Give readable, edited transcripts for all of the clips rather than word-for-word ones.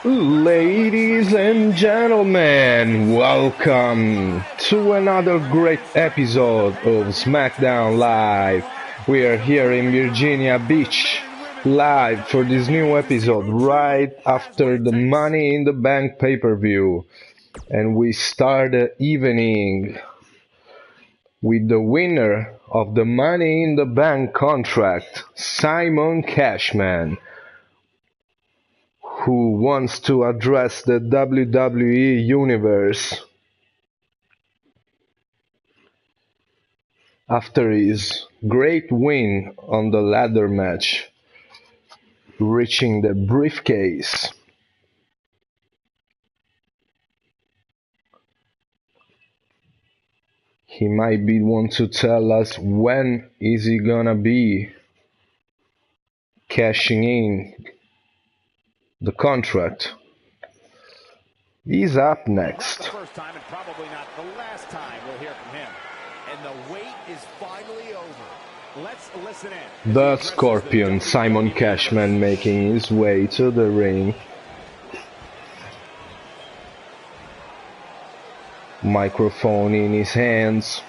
Ladies and gentlemen, welcome to another great episode of Smackdown Live. We are here in Virginia Beach, live for this new episode right after the Money in the Bank pay-per-view. And we start the evening with the winner of the Money in the Bank contract, Simon Cashman, who wants to address the WWE Universe after his great win on the ladder match, reaching the briefcase. He might be one to tell us when is he gonna be cashing in the contract. He's up next. Not the first time and probably not the last time we'll hear from him. And the wait is finally over. Let's listen in. The Scorpion, Simon Cashman, making his way to the ring. Microphone in his hands.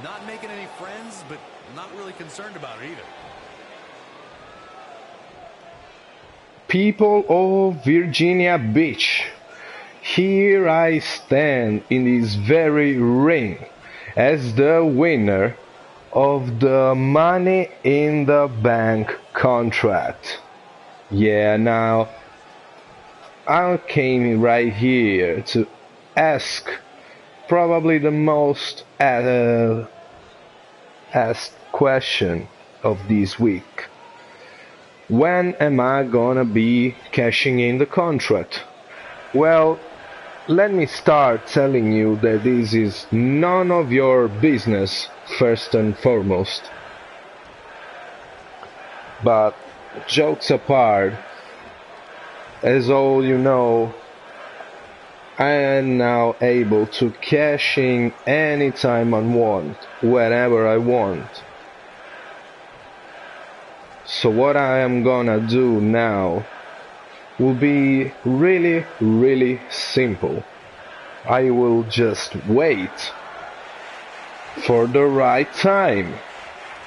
Not making any friends, but not really concerned about it either. People of Virginia Beach, here I stand in this very ring as the winner of the Money in the Bank contract. Yeah, now I came right here to ask probably the most asked question of this week. When am I gonna be cashing in the contract? Well, let me start telling you that this is none of your business, first and foremost. But jokes apart, as all you know, I am now able to cash in anytime I want, whenever I want. So what I am gonna do now will be really simple. I will just wait for the right time,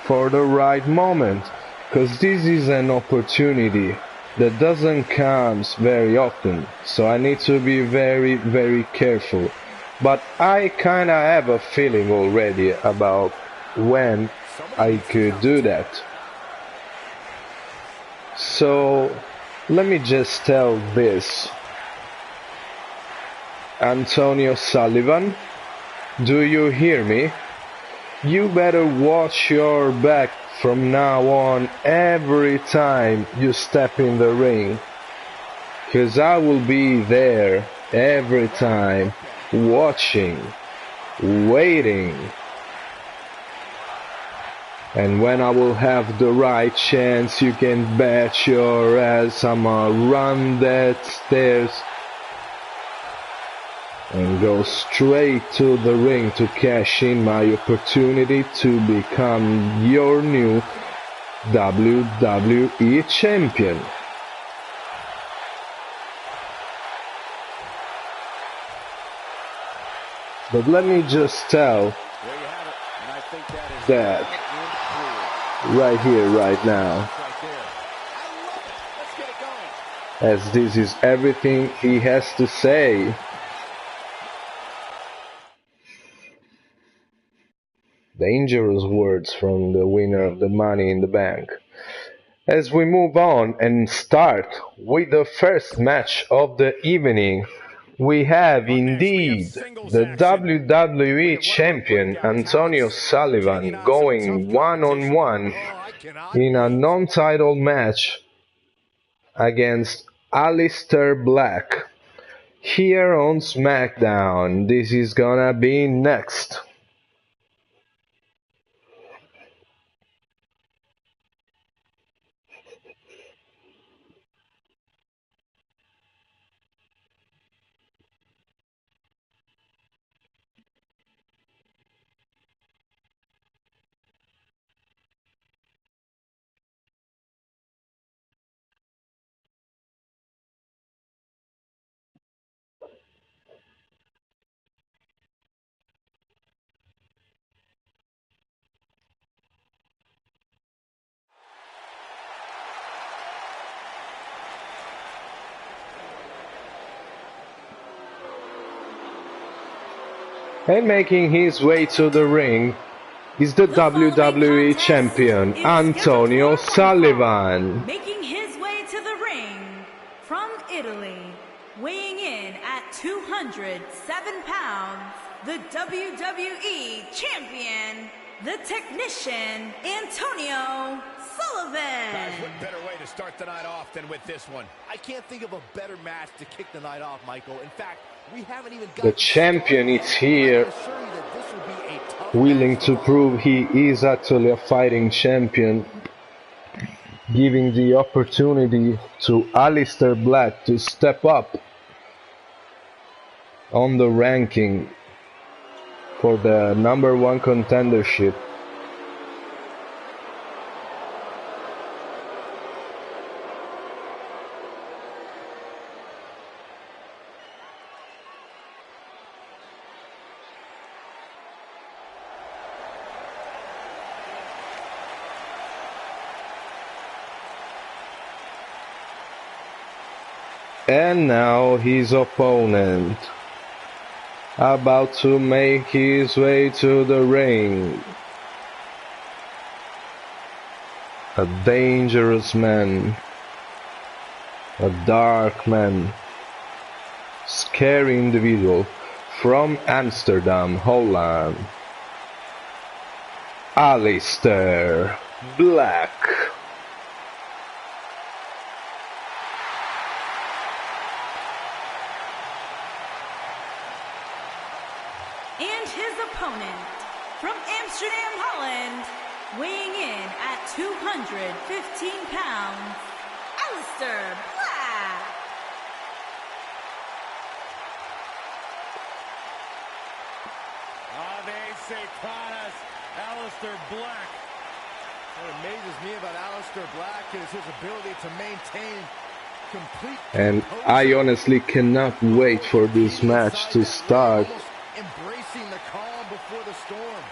for the right moment, because this is an opportunity that doesn't come very often, so I need to be very careful. But I kinda have a feeling already about when I could do that. So let me just tell this. Antonio Sullivan, do you hear me? You better watch your back from now on every time you step in the ring, 'cause I will be there every time, watching, waiting. And when I will have the right chance, you can bet your ass I'ma run that stairs and go straight to the ring to cash in my opportunity to become your new WWE champion. But let me just tell that right here, right now, as this is everything he has to say. Dangerous words from the winner of the Money in the Bank. As we move on and start with the first match of the evening, we have indeed the WWE Champion Antonio Sullivan going one-on-one in a non-title match against Aleister Black. Here on Smackdown, this is gonna be next. And making his way to the ring is the WWE champion, Antonio Sullivan. Making his way to the ring from Italy, weighing in at 207 pounds, the WWE champion, the technician, Antonio Sullivan. Guys, what better way to start the night off than with this one? I can't think of a better match to kick the night off, Michael. In fact, we haven't even got the champion is here, willing to prove he is actually a fighting champion, giving the opportunity to Aleister Black to step up on the ranking for the #1 contendership. And now his opponent, about to make his way to the ring. A dangerous man, a dark man, scary individual from Amsterdam, Holland. Aleister Black. And his opponent from Amsterdam, Holland, weighing in at 215 pounds, Aleister Black. Ave Satanas, Aleister Black. What amazes me about Aleister Black is his ability to maintain complete And I honestly cannot wait for this match to start. Embracing the calm before the storm.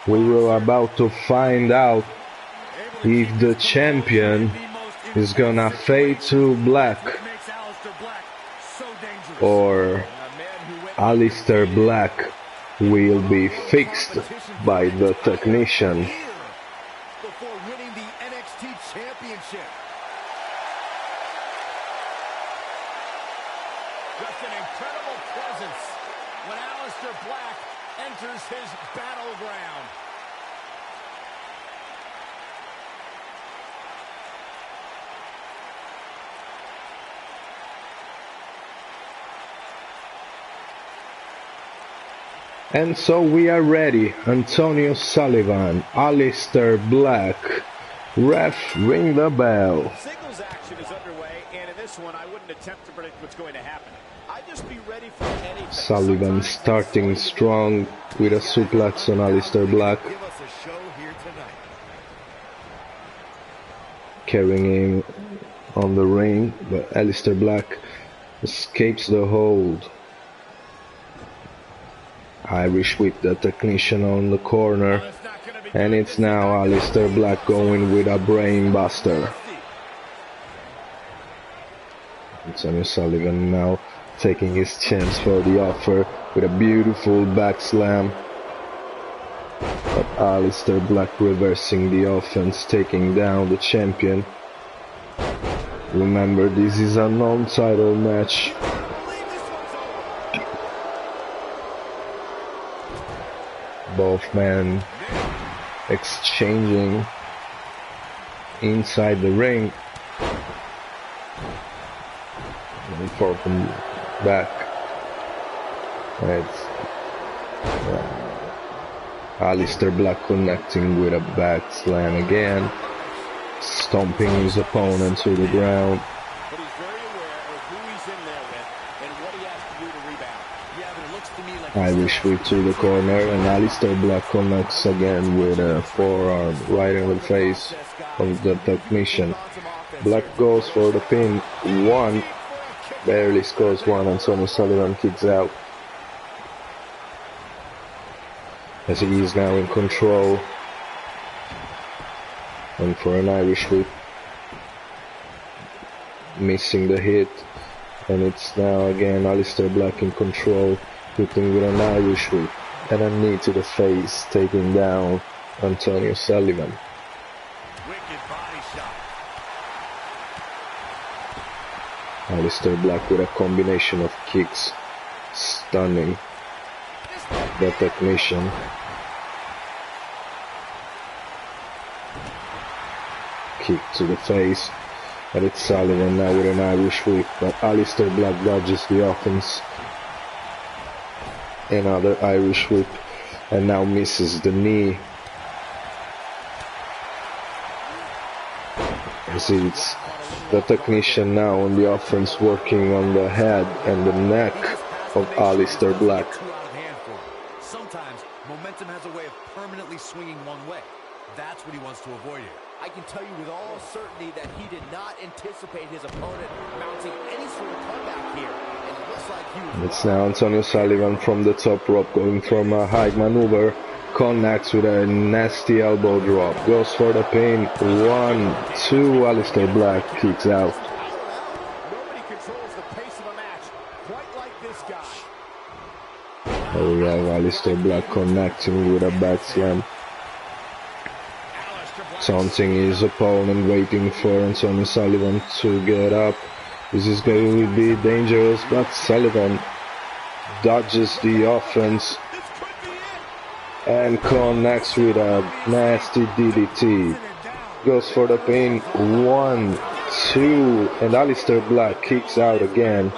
We were about to find out if the champion is gonna fade to black or Aleister Black will be fixed by the technician. Before winning the NXT Championship. Just an incredible presence when Aleister Black enters his battleground. And so we are ready. Antonio Sullivan, Aleister Black. Ref, ring the bell. Singles action is underway, and in this one, I wouldn't attempt to predict what's going to happen. I'd just be ready for anything. Sullivan starting strong with a suplex on Aleister Black, Give us a show here tonight. carrying him on the ring, but Aleister Black escapes the hold. Irish whip the technician on the corner, and it's now Aleister Black going with a brain buster. Antonio Sullivan now taking his chance for the offer with a beautiful back slam, but Aleister Black reversing the offense, taking down the champion. Remember, this is a non-title match. Both men exchanging inside the ring. And forth and back. It's Aleister Black connecting with a back slam again, stomping his opponent to the ground. But he's very aware of who he's in there with and what he has to do to rebound. Yeah, but it looks to me like Irish whip to the corner, and Aleister Black connects again with a forearm right in the face of the technician. Black goes for the pin. One, barely scores one, and Antonio Sullivan kicks out, as he is now in control. And for an Irish whip, missing the hit, and it's now again Aleister Black in control. hitting with an Irish whip and a knee to the face, taking down Antonio Sullivan. Wicked body shot. Aleister Black with a combination of kicks, stunning the technician. Kick to the face, and it's Sullivan now with an Irish whip, but Aleister Black dodges the offense. Another Irish whip, and now misses the knee. You see, it's the technician now on the offense, working on the head and the neck of Aleister Black. Sometimes momentum has a way of permanently swinging one way. That's what he wants to avoid here. I can tell you with all certainty that he did not anticipate his opponent mounting any sort of comeback here. And it looks like he was... It's now Antonio Sullivan from the top rope, going from a high maneuver, connects with a nasty elbow drop, goes for the pin, 1, 2, Aleister Black kicks out. Nobody controls the pace of a match quite like this guy. Here we have Aleister Black connecting with a back slam, taunting his opponent, waiting for Antonio Sullivan to get up. This is going to be dangerous, but Sullivan dodges the offense and connects with a nasty DDT. Goes for the pin, 1, 2, and Aleister Black kicks out again.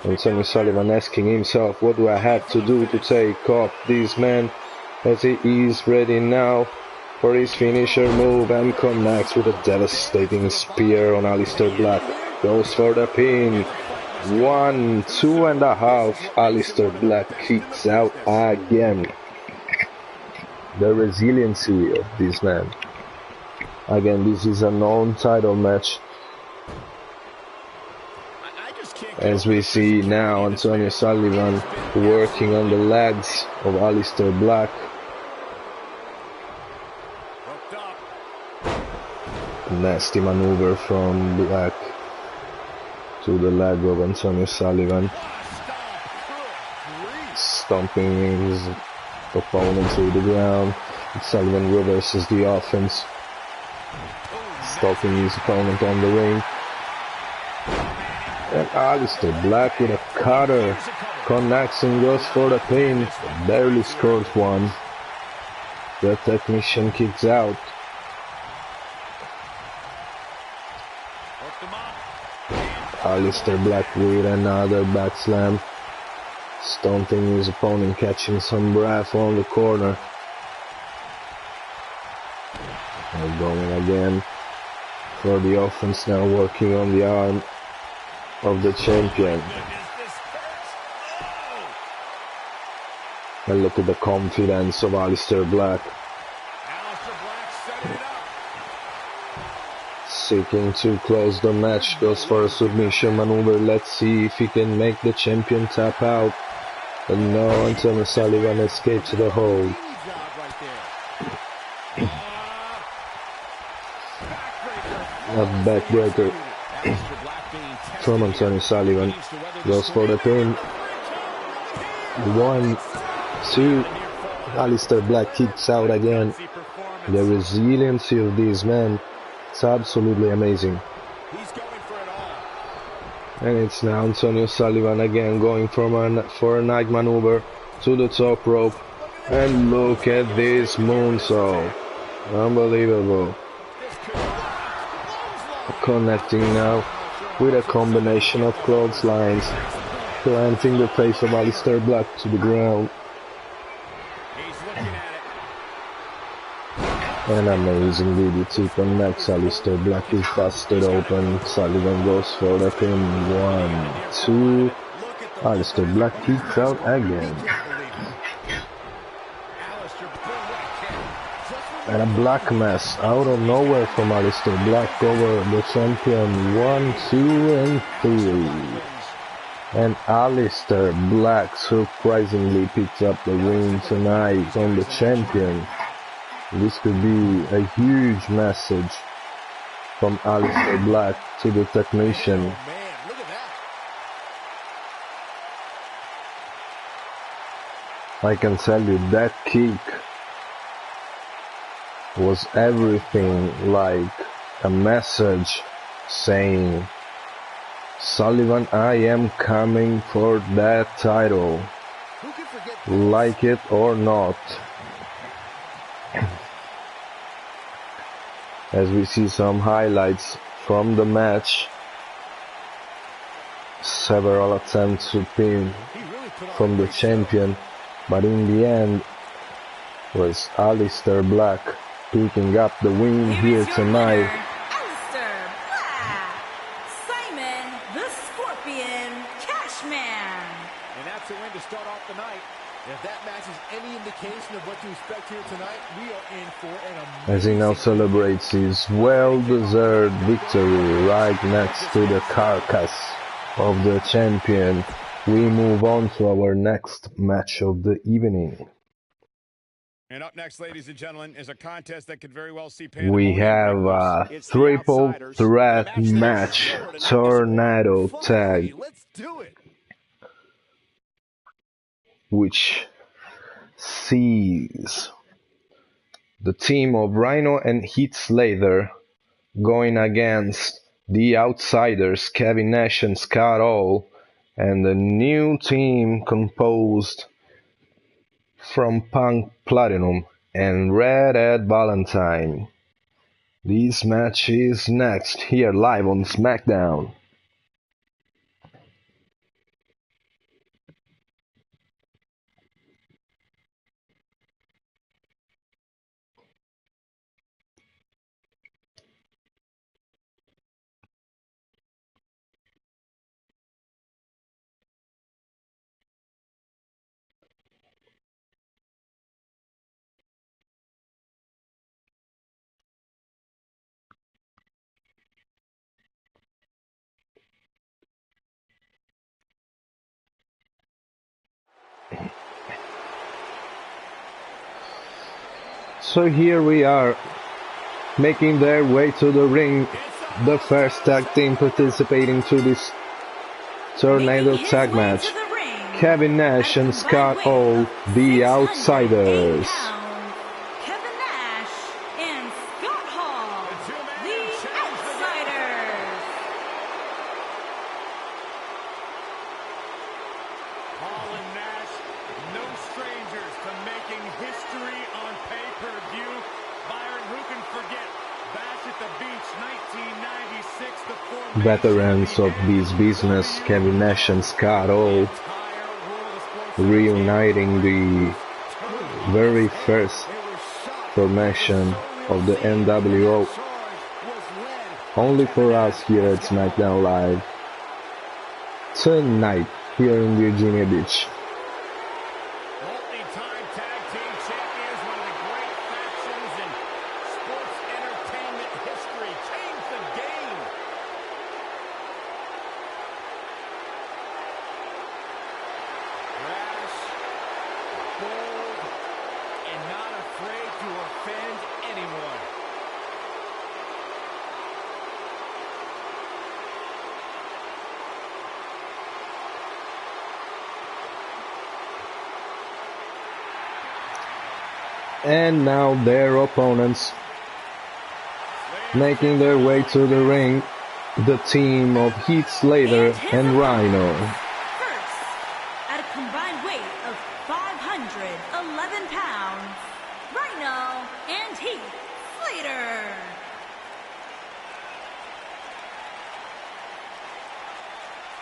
Antonio Sullivan asking himself, what do I have to do to take off this man, as he is ready now for his finisher move, and connects with a devastating spear on Aleister Black. Goes for the pin, 1, 2.5, Aleister Black kicks out again. The resiliency of this man. Again, this is a non-title match. As we see now, Antonio Sullivan working on the legs of Aleister Black. Nasty maneuver from Black to the leg of Antonio Sullivan, stomping his opponent to the ground. Sullivan reverses the offense, stopping his opponent on the ring. And Aleister Black with a cutter connects and goes for the pin, barely scores one. The technician kicks out. Aleister Black with another back slam, stomping his opponent, catching some breath on the corner. And going again for the offense, now working on the arm of the champion. And look at the confidence of Aleister Black. Seeking to close the match, goes for a submission maneuver. Let's see if he can make the champion tap out. But no, Antonio Sullivan escapes the hold. A backbreaker from Antonio Sullivan. Goes for the pin. 1, 2. Aleister Black kicks out again. The resiliency of these men, it's absolutely amazing. And it's now Antonio Sullivan again going for a night maneuver to the top rope. And look at this moonsault. Unbelievable. Connecting now with a combination of clotheslines, planting the face of Aleister Black to the ground. An amazing DDT connects. Aleister Black is busted open. Sullivan goes for the pin. 1, 2. Aleister Black kicks out again. And a black mass out of nowhere from Aleister Black over the champion. 1, 2, and 3. And Aleister Black surprisingly picks up the win tonight on the champion. This could be a huge message from Aleister Black to the technician. I can tell you that kick was everything like a message saying, Sullivan, I am coming for that title, like it or not. As we see some highlights from the match, several attempts to pin from the champion, but in the end was Aleister Black picking up the win here tonight. Aleister Black, Simon the Scorpion Cashman. And that's a win to start off the night. If that match is any indication of what to expect here tonight, we are in for an amazing... As he now celebrates his well-deserved victory right next to the carcass of the champion, we move on to our next match of the evening. And up next, ladies and gentlemen, is a contest that could very well see we have a triple threat match, Tornado Tag, Let's do it. which sees the team of Rhino and Heath Slater going against the Outsiders, Kevin Nash and Scott Hall, and the new team composed from Punk Platinum and Red Ed Valentine. This match is next here live on Smackdown. So here we are, making their way to the ring, the first tag team participating to this Tornado Tag match, Kevin Nash and Scott Hall, the Outsiders. Kevin Nash and Scott Hall, the Outsiders. Hall and Nash, no strangers to making history on pay-per-view. Byron, who can forget Bash at the Beach 1996, the formation... Veterans of this business, Kevin Nash and Scott Hall, reuniting the very first formation of the NWO, only for us here at Smackdown Live, tonight here in Virginia Beach. Multi-time tag team champions, one of the great factions in sports entertainment history. Change the game. Rash, bold, and not afraid to offend anyone. And now their opponents making their way to the ring, the team of Heath Slater and Rhino. First, at a combined weight of 511 pounds, Rhino and Heath Slater.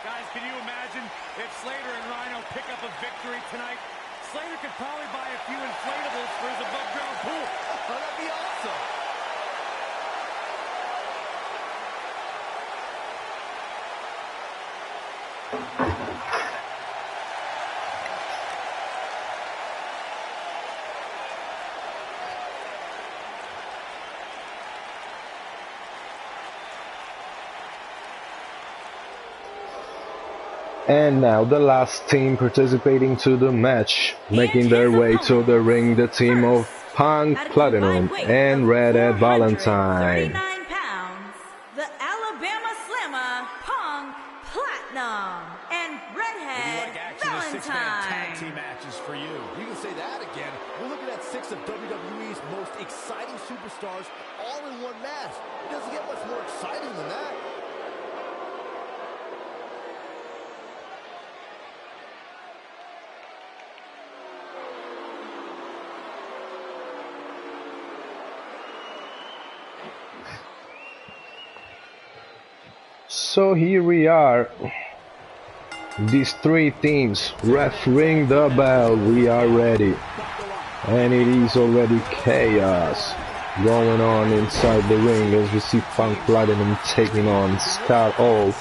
Guys, can you imagine if Slater and Rhino pick up a victory tonight? Slater could probably buy a few inflatables for his above-ground pool. Oh, that'd be awesome. And now the last team participating to the match, making their way to the ring, the team of Punk Platinum and Red Ed Valentine. 39 pounds, the Alabama Slammer, Punk Platinum, and and Redhead Action is six-man tag team Valentine. matches for you. You can say that again. We're looking at 6 of WWE's most exciting superstars all in one match. It doesn't get much more exciting than that. So here we are. These three teams, ref ring the bell, we are ready. And it is already chaos going on inside the ring as we see Punk Platinum taking on Scott Hall,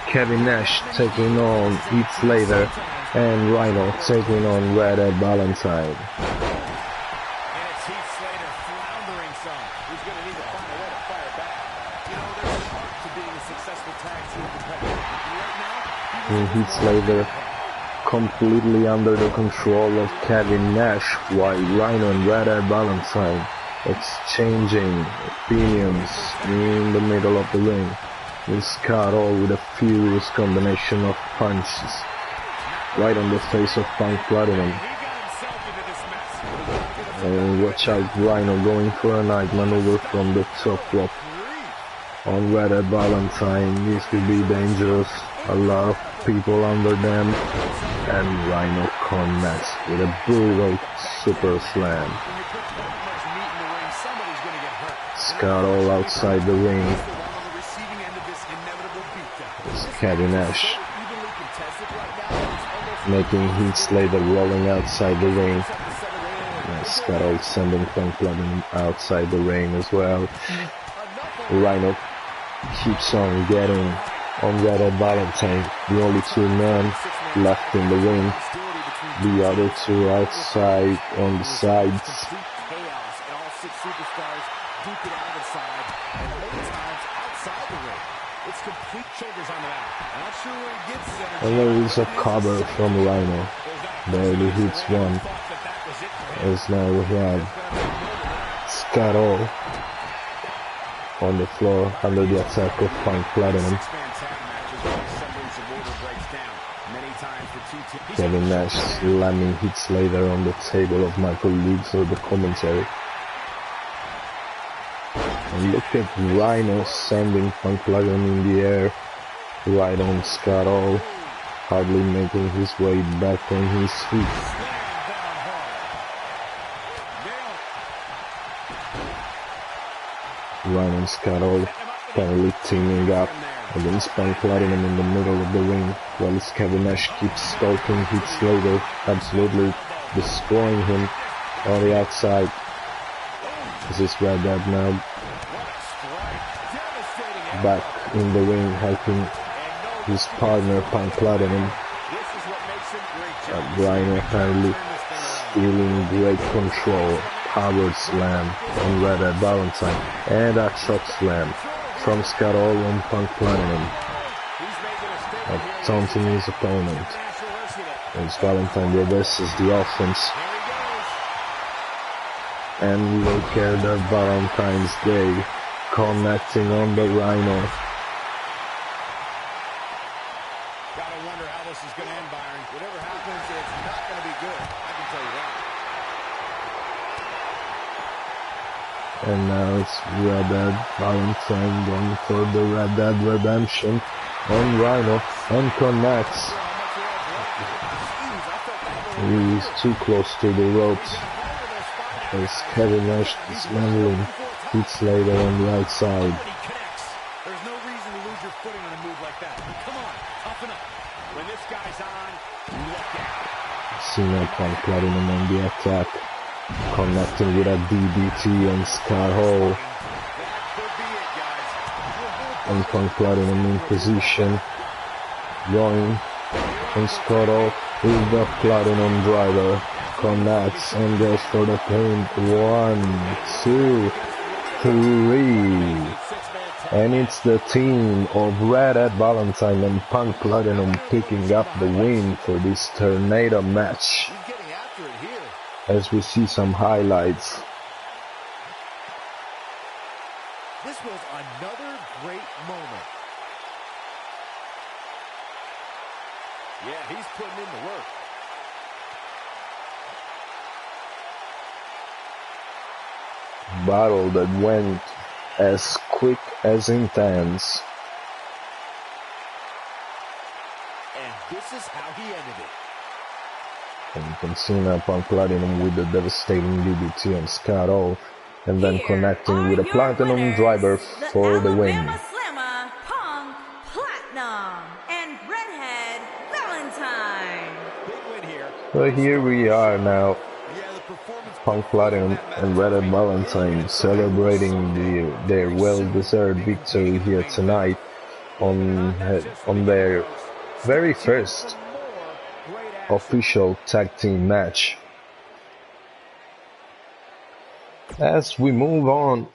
Kevin Nash taking on Heath Slater, and Rhino taking on Redhead Valentine. And it's Heath Slater floundering some. He's going to need to find a way to fire back. You know, there's an art to being a successful tag team competitor. And right now, Heath Slater completely under the control of Kevin Nash, while Rhino and Redhead Valentine exchanging opinions in the middle of the ring. With Scott Hall with a furious combination of punches right on the face of Punk Platinum. He got himself into this mess. And watch out, Rhino going for a night maneuver from the top rope on Redhead Valentine. This could be dangerous. A lot of people under them, and Rhino connects with a brutal super slam. Scott Hall outside the ring. It's Kevin Nash making Heath Slater rolling outside the ring. And Scott Hall sending Punk Platinum outside the ring as well. Rhino keeps on getting on Redhead Valentine, the only two men left in the ring, the other two outside on the sides. Chaos and all 6 superstars duke it out inside and many times outside the ring. It's complete shoulders on the mat. Not sure where he gets his energy. And there is a cover from Rhino, barely hits one, as now we have Scott Hall on the floor under the attack of Punk Platinum. Kevin Nash slamming Heath Slater on the table of Michael Leeds for the commentary. And look at Rhino sending Punk Platinum in the air right on Scott Hall, hardly making his way back on his feet. Rhino and Scott Hall finally teaming up against Punk Platinum in the middle of the ring, while Kevin Nash keeps stalking Heath Slater, absolutely destroying him on the outside. This is Redhead now back in the ring, helping his partner Punk Platinum. Rhino apparently stealing great control. Power slam on Redhead Valentine, and a choke slam from Scott Hall on Punk Platinum, taunting his opponent. As Valentine reverses the offense. And look at the Valentine's Day connecting on the Rhino. Gotta wonder how this is going to end, Byron. Whatever happens, it's not going to be good. I can tell you that. And now it's Redhead Valentine going for the Red Dead Redemption on Rhino and connects. He is too close to the ropes as Kevin Nash dismantling Heath Slater on the outside. There's no reason to lose your footing on a move like that. Come on, toughen up. When this guy's on, look out. Cena Punk Platinum on the attack, connecting with a DDT on Scott Hall. And Punk Platinum in position, going on Scott Hall with the Platinum Driver. Connects and goes for the pin. 1, 2, 3. And it's the team of Redhead Valentine and Punk Platinum picking up the win for this Tornado match. As we see some highlights. This was another great moment. Yeah, he's putting in the work. Battle that went as quick as intense. And this is how he ended it. And you can see now Punk Platinum with the devastating DDT on Scott Hall, and then connecting with a Platinum driver for the win. Alabama Slammer, Punk Platinum, and Redhead Valentine. Big win here. So here we are now, Yeah, the performance Punk Platinum and Redhead Valentine celebrating their well-deserved victory here tonight on their very first official tag team match. As we move on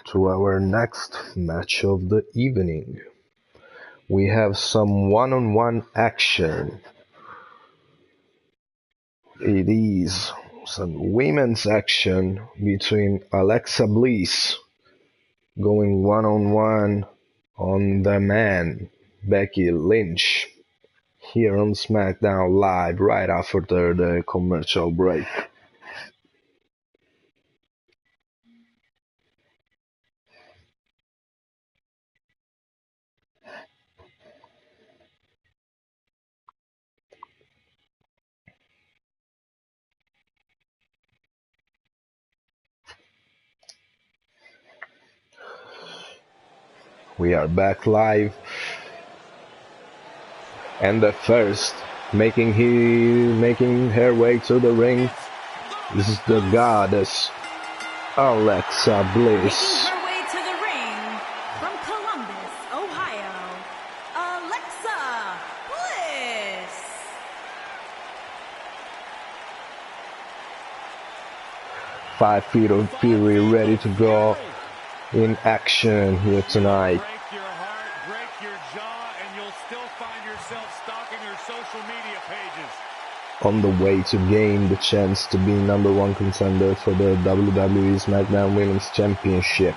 to our next match of the evening, we have some one-on-one action. It is some women's action between Alexa Bliss going one-on-one on the man Becky Lynch here on Smackdown Live right after the commercial break. We are back live, and the first making her way to the ring is the goddess Alexa Bliss. Making her way to the ring from Columbus, Ohio, Alexa Bliss. 5 feet of fury ready to go in action here tonight. Break your heart, break your jaw, and you'll still find yourself stalking her social media pages. On the way to gain the chance to be #1 contender for the WWE SmackDown Women's Championship.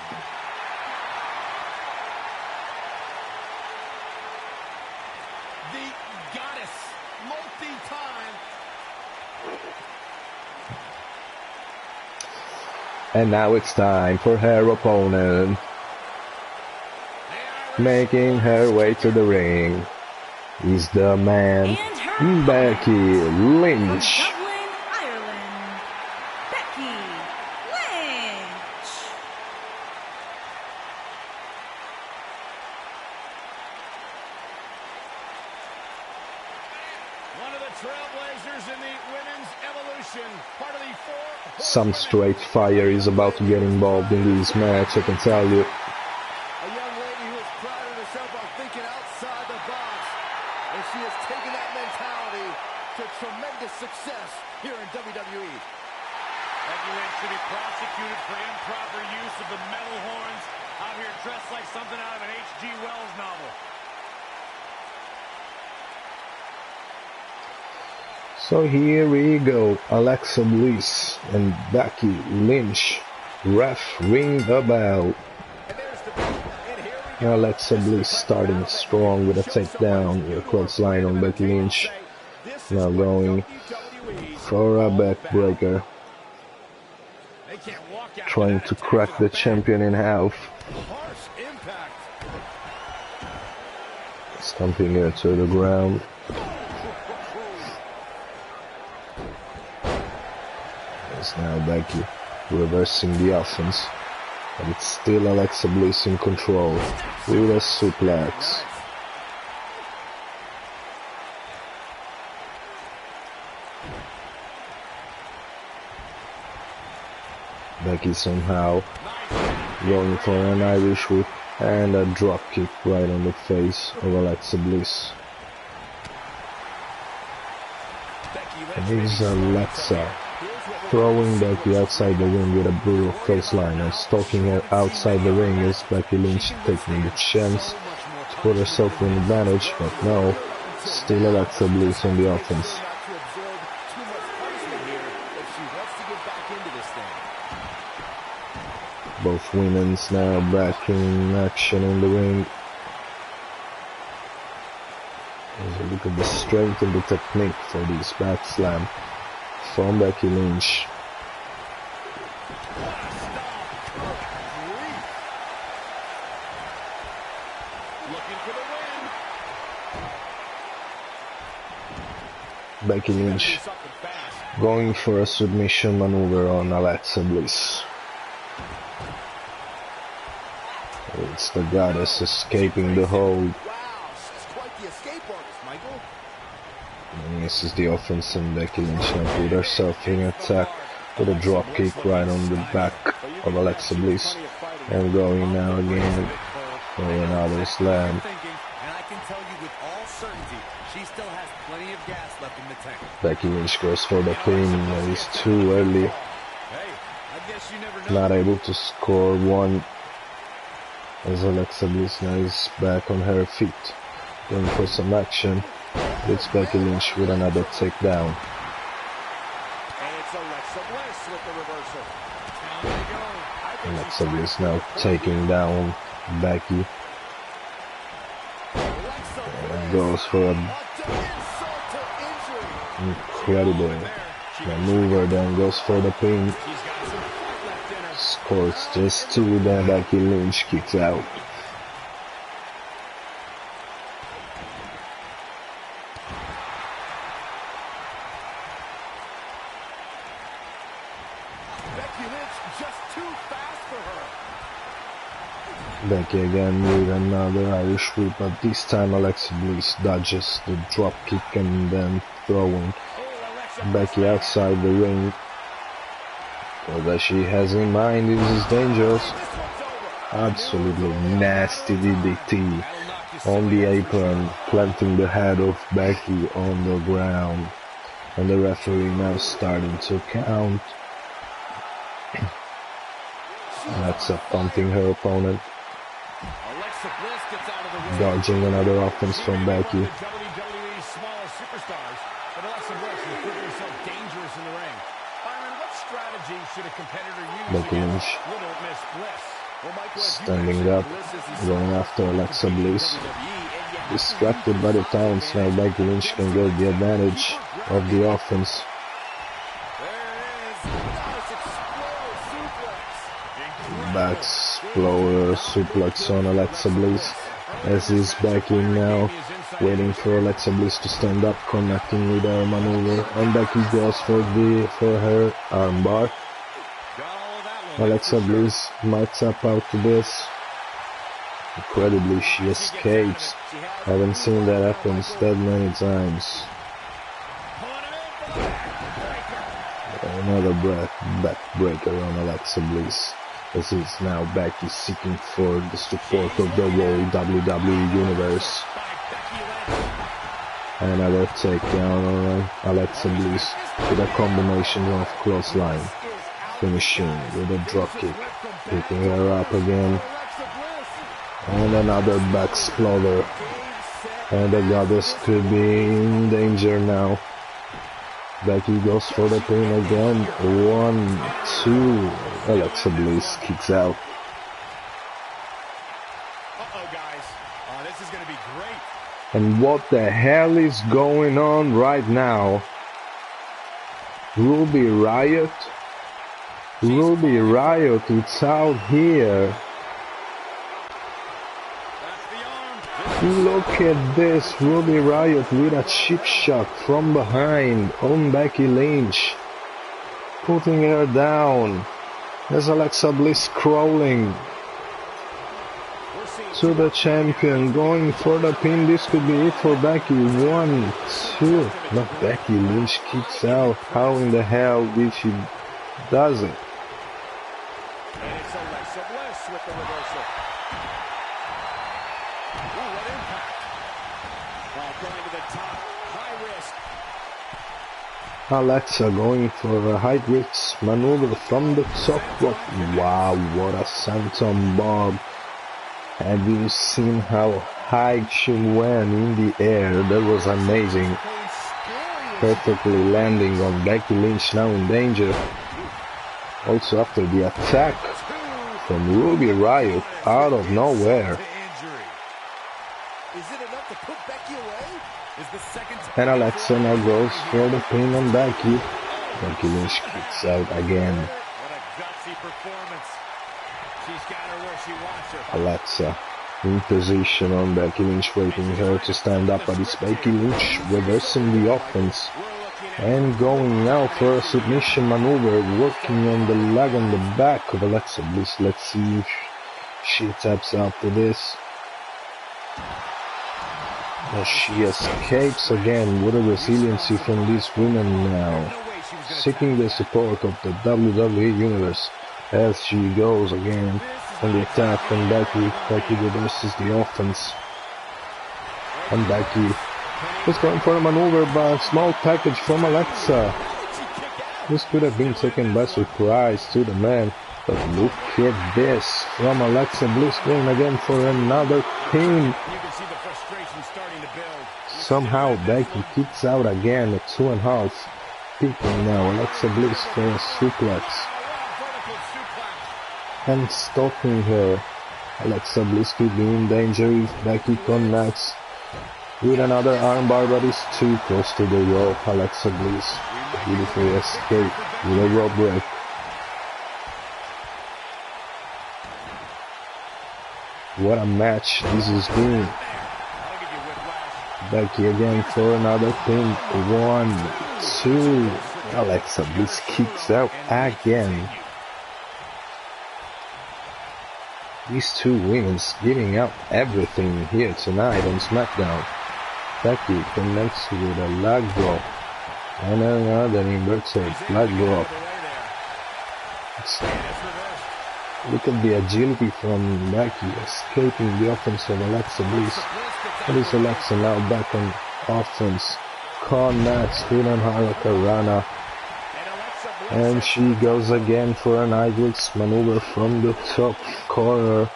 The goddess, multi-time. And now it's time for her opponent, making her way to the ring is the man And her Becky from Lynch. Dublin, Ireland, Becky Lynch. One of the trailblazers in the women's evolution, part of the four. Some straight fire is about to get involved in this match, I can tell you. A young lady who has prided herself on thinking outside the box. And she has taken that mentality to tremendous success here in WWE. Becky Lynch should be prosecuted for improper use of the metal horns, out here dressed like something out of an H.G. Wells novel. So here we go, Alexa Bliss and Becky Lynch. Ref, ring the bell. And there's the beat. And here we go. Alexa Bliss starting strong with a takedown, with a clothesline on Becky Lynch. Now going for a backbreaker, They can't walk out trying to crack the champion in half. harsh impact. Stomping her to the ground. It's now Becky reversing the offense, but it's still Alexa Bliss in control with a suplex. Becky somehow going for an Irish whip and a drop kick right on the face of Alexa Bliss. And here's Alexa throwing Becky outside the ring with a brutal clothesline and stalking her outside the ring as Becky Lynch taking the chance to put herself in advantage, but no, still Alexa Bliss on the offense. Not to absorb too much punishment here if she wants to get back into this thing. Both women's now back in action in the ring. There's a big Look at the strength and the technique for this back slam from Becky Lynch. Becky Lynch going for a submission maneuver on Alexa Bliss. It's the goddess escaping the hold. Wow, she's quite the escape artist, Michael. And this is the offense, and Becky Lynch now put herself in attack with a drop kick right on the back of Alexa Bliss. And going now again for another slam. And I can tell you with all certainty, she still has plenty of gas left in the tank. Becky Lynch goes for the pin, and it's too early. Hey, I guess you never know. Not able to score one, as Alexa Bliss now is back on her feet, going for some action. It's Becky Lynch with another takedown. And it's Alexa Bliss with the reversal. Down they go. Alexa Bliss now taking down Becky. And goes for a incredible maneuver, then goes for the pin. Scores just two, then Becky Lynch kicks out. Becky Lynch just too fast for her. Becky again with another Irish whip, but this time Alexa Bliss dodges the drop kick and then throwing Becky outside the ring. What she has in mind is dangerous. Absolutely nasty DDT on the apron, planting the head of Becky on the ground. And the referee now starting to count. Alexa pumping her opponent. Alexa Bliss gets out of the ring. Dodging another offense from Becky. WWE's smallest superstars, but Alexa Bliss has proven herself dangerous in the ring. Byron, what strategy should a competitor use Becky against Lynch Little Miss Bliss? Well, Michael, as you standing mentioned, up, Bliss is the going after Alexa Bliss. WWE, and yet Distracted by the taunts, now Becky Lynch can get the advantage of the offense. there it is. Nice explosive suplex. Back exploder suplex on Alexa Bliss, as is Becky now waiting for Alexa Bliss to stand up, connecting with her maneuver, and Becky goes for her armbar. Got all of that one. Alexa Bliss might tap out to this. Incredibly, she escapes. Haven't seen that happen that many times. Another backbreaker on Alexa Bliss, as it's now Becky seeking for the support of the whole WWE Universe. Another takedown on Alexa Bliss with a combination of clothesline, finishing with a dropkick, picking her up again, and another back exploder. And the goddess could be in danger now. Becky goes for the pin again. 1, 2. Alexa Bliss kicks out. Uh-oh, guys. This is going to be great. And what the hell is going on right now? Ruby Riott? Ruby Riott is out here. Look at this, Ruby Riott with a chip shot from behind on Becky Lynch, putting her down. There's Alexa Bliss crawling to the champion, going for the pin. This could be it for Becky. 1, 2. But Becky Lynch kicks out. How in the hell did she does it? And it's Alexa Bliss with the reversal. Ooh, what impact. Going to the top. High risk. Alexa going for a high risk maneuver from the top rope. Wow, what a senton bomb. Have you seen how high she went in the air? That was amazing. Perfectly landing on Becky Lynch, now in danger. Also after the attack from Ruby Riott out of nowhere. Is it enough to put Becky away? Is the And Alexa now goes for the pin on Becky. Becky Lynch kicks out again. What a gutsy performance. She's got her where she wants her. Alexa in position on Becky Lynch, waiting her to stand up, but it's Becky Lynch reversing the offense and going now for a submission maneuver, working on the leg on the back of Alexa Bliss. Let's see if she taps out to this. As she escapes again. What a resiliency from these women now, seeking the support of the WWE Universe as she goes again on the attack from Becky. Becky reverses the offense. And Becky is going for a maneuver, but small package from Alexa. This could have been taken by surprise to the man, but look at this from Alexa Bliss, going again for another pin. Somehow Becky kicks out again at 2.5. Picking now Alexa Bliss for a suplex and stopping her. Alexa Bliss could be in danger if Becky connects with another armbar, but is too close to the rope. Alexa Bliss beautifully escaped with a rope break. What a match this has been. Becky again for another pin. 1, 2. Alexa Bliss kicks out again. These two women giving out everything here tonight on Smackdown. Becky connects with a leg drop and another inverted leg drop. Look at the agility from Becky, escaping the offense of Alexa Bliss. What is Alexa now back on offense? Connects with an Hurricanrana. And she goes again for an Idrix maneuver from the top corner.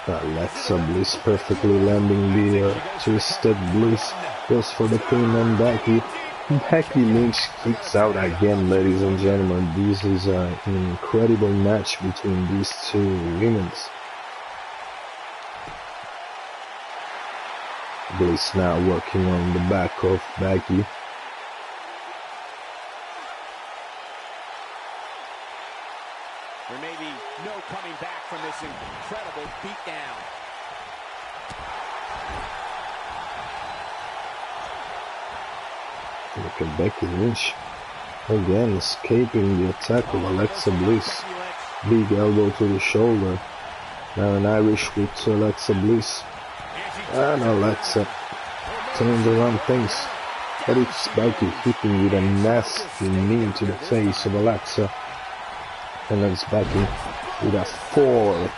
Alexa Bliss perfectly landing the Twisted Bliss. Goes for the pin on Becky. Becky Lynch kicks out again, ladies and gentlemen. This is an incredible match between these two women. Bliss now working on the back of Becky. There may be no coming back from this incredible beatdown. Look at Becky Lynch again escaping the attack of Alexa Bliss. Big elbow to the shoulder. Now an Irish whip to Alexa Bliss. And Alexa turns around things, but it's Becky hitting with a nasty knee to the face of Alexa. And that's Becky with a 4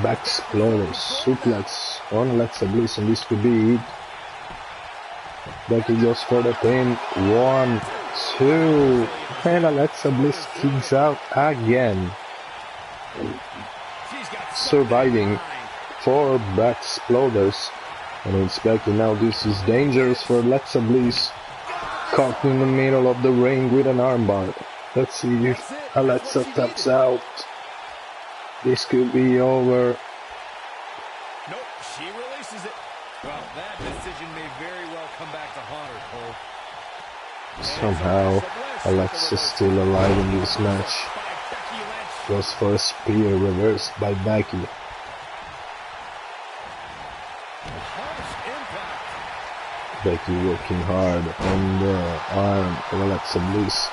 back exploder suplex on Alexa Bliss, and this could be it. Becky goes for the pin. 1, 2, and Alexa Bliss kicks out again. Surviving 4 back exploders. And it's Becky now. This is dangerous for Alexa Bliss. Caught in the middle of the ring with an armbar. Let's see if Alexa taps out. This could be over. Nope, she releases it. Well, that decision may very well come back to haunt her, Cole. Somehow, Alexa's still alive in this match. Goes for a spear reversed by Becky. Becky working hard on the arm of Alexa Bliss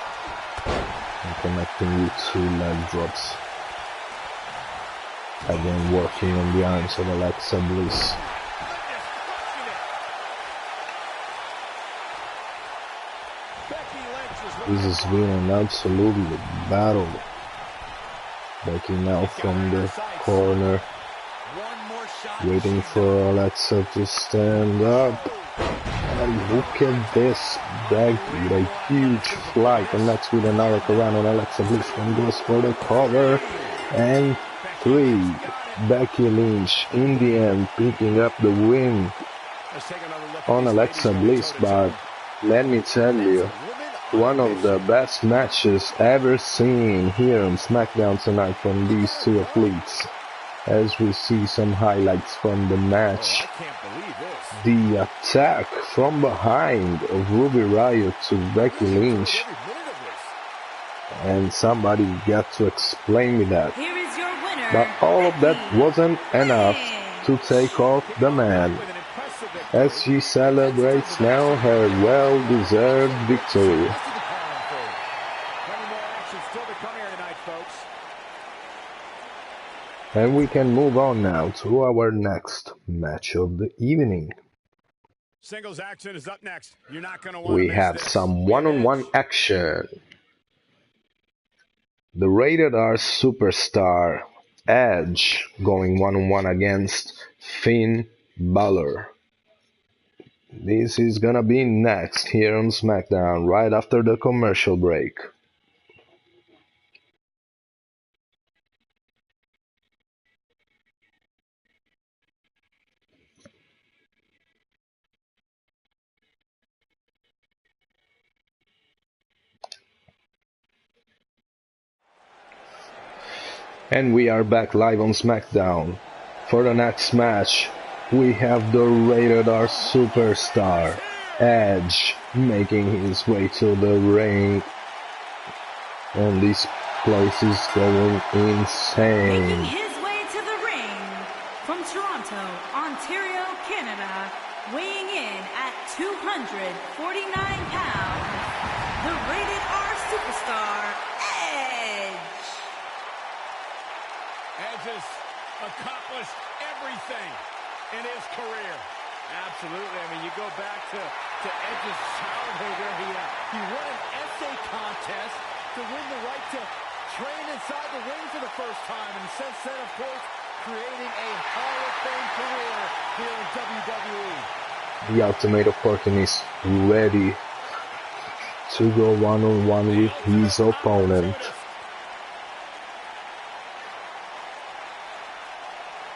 and connecting with 2 leg drops. Again working on the arms of Alexa Bliss. This has been an absolute battle. Becky now from the corner, waiting for Alexa to stand up. And look at this, Becky with a huge flight, and that's with another Hurricanrana on Alexa Bliss, and goes for the cover. And 3, Becky Lynch in the end picking up the win on Alexa Bliss. But let me tell you, one of the best matches ever seen here on Smackdown tonight from these two athletes. as we see some highlights from the match. I can't believe this. The attack from behind of Ruby Riott to Becky Lynch. Every minute of this. And somebody got to explain me that. Here is your winner, But all of that Becky wasn't enough to take off the man, With an impressive victory. as she celebrates now her well-deserved victory. Rest of the card unfold. Plenty more action still to come here tonight, folks. And we can move on now to our next match of the evening. Singles action is up next. You're not going to want to We miss have this. some one-on-one action. The Rated R superstar Edge going one-on-one against Finn Balor. This is gonna be next here on Smackdown right after the commercial break. And we are back live on Smackdown. For the next match, we have the Rated R superstar Edge making his way to the ring. And this place is going making insane. his way to the ring from Toronto, Ontario, Canada, weighing in at 249 pounds, the Rated R superstar, Edge. Edge has accomplished everything in his career. Absolutely. I mean, you go back to Edge's childhood where he won an essay contest to win the right to train inside the ring for the first time. And since then, of course, creating a Hall of Fame career here in WWE. The Ultimate Opportunist ready to go one-on-one with his opponent,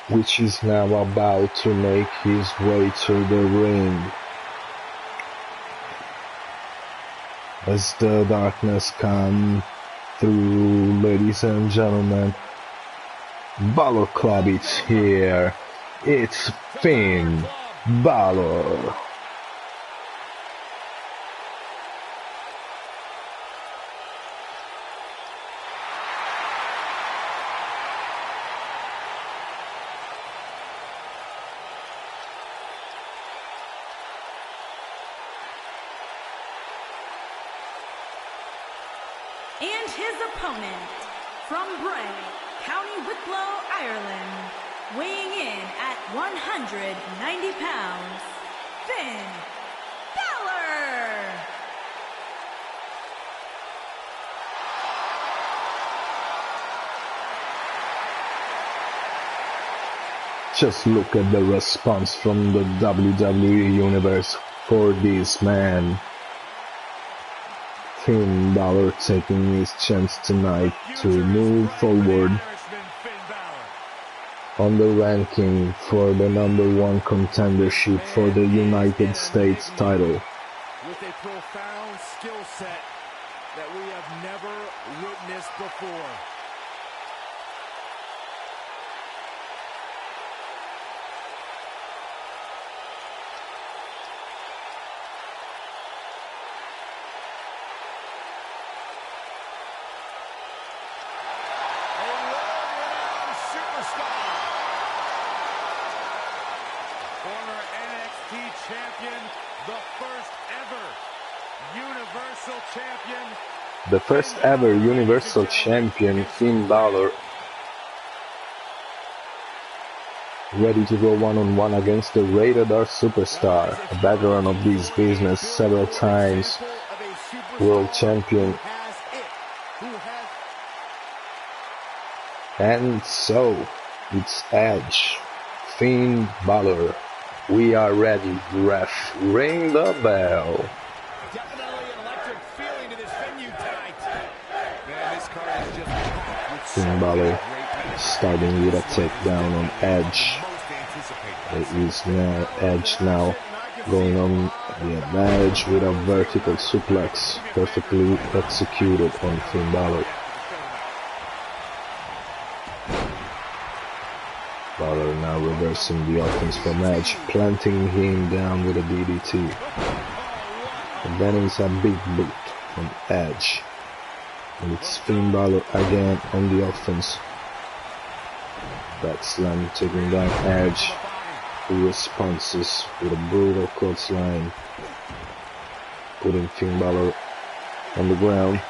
which is now about to make his way to the ring. As the darkness comes through, ladies and gentlemen, Balor Club is here. It's Finn Balor. And his opponent, from Bray, County Wicklow, Ireland, weighing in at 190 pounds, Finn Balor. Just look at the response from the WWE Universe for this man. Finn Balor taking his chance tonight to move forward Irishman Finn Balor. on the ranking for the #1 contendership for the United States title. With a profound skill set that we have never witnessed before. A world-renowned superstar. Former NXT champion, the first ever Universal champion. The first ever Universal Champion Finn Balor ready to go one-on-one against the Rated R superstar, a veteran of this business several times, world champion. And so, it's Edge, Finn Balor. We are ready, ref, ring the bell. Definitely an electric feeling to this venue tonight. Man, this card is just packed with Finn Balor starting with a takedown on Edge. It is now Edge now going on the advantage with a vertical suplex perfectly executed on Finn Balor. reversing the offense from Edge, planting him down with a DDT. And then it's a big boot from Edge. And it's Finn Balor again on the offense. Back slam taking down Edge, who responses with a brutal clothesline, putting Finn Balor on the ground.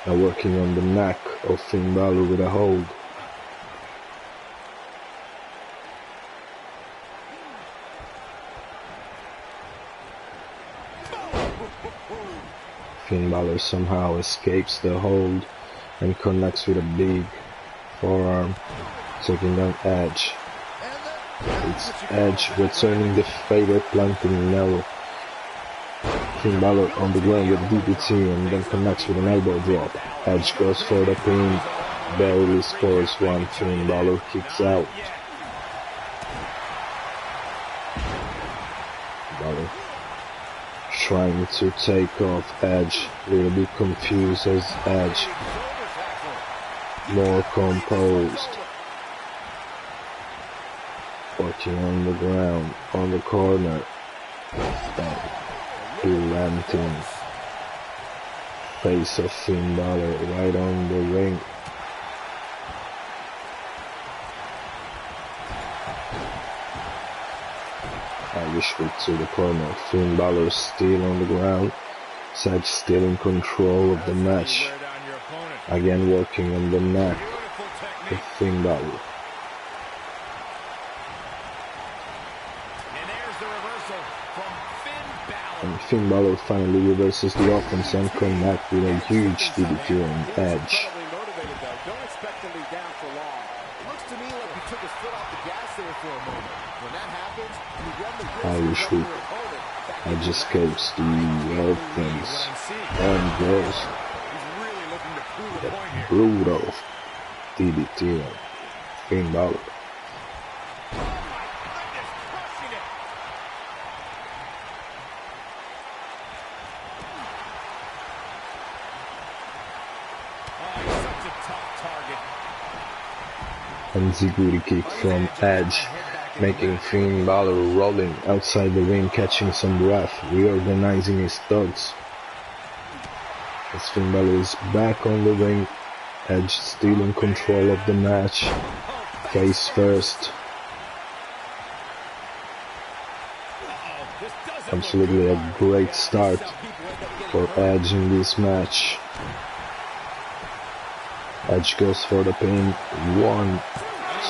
Now working on the neck of Finn Balor with a hold. Finn Balor somehow escapes the hold and connects with a big forearm, taking down Edge. It's Edge returning the favor, planting now Finn Balor on the ground with DDT and then connects with an elbow drop. Edge goes for the pin, barely scores one. Finn Balor kicks out. Balor trying to take off Edge, a little bit confused as Edge more composed, working on the ground, on the corner, planting face of Finn Balor right on the ring. Irish whip to the corner. Finn Balor still on the ground. Edge still in control of the match. Again working on the neck of Finn Balor. And Finn Balor finally reverses the offense and connects with a huge DDT on Edge. Don't expect him to be down for long. It looks to me like he took his foot off the gas there for a moment. When that happens, you run the risk Irish of whip. your opponent back Edge escapes the offense and goes the brutal DDT on Finn Balor. And Ziguri kick from Edge, making Finn Balor rolling outside the ring, catching some breath, reorganizing his thoughts. As Finn Balor is back on the ring, Edge still in control of the match, face first. Absolutely a great start for Edge in this match. Edge goes for the pin. 1,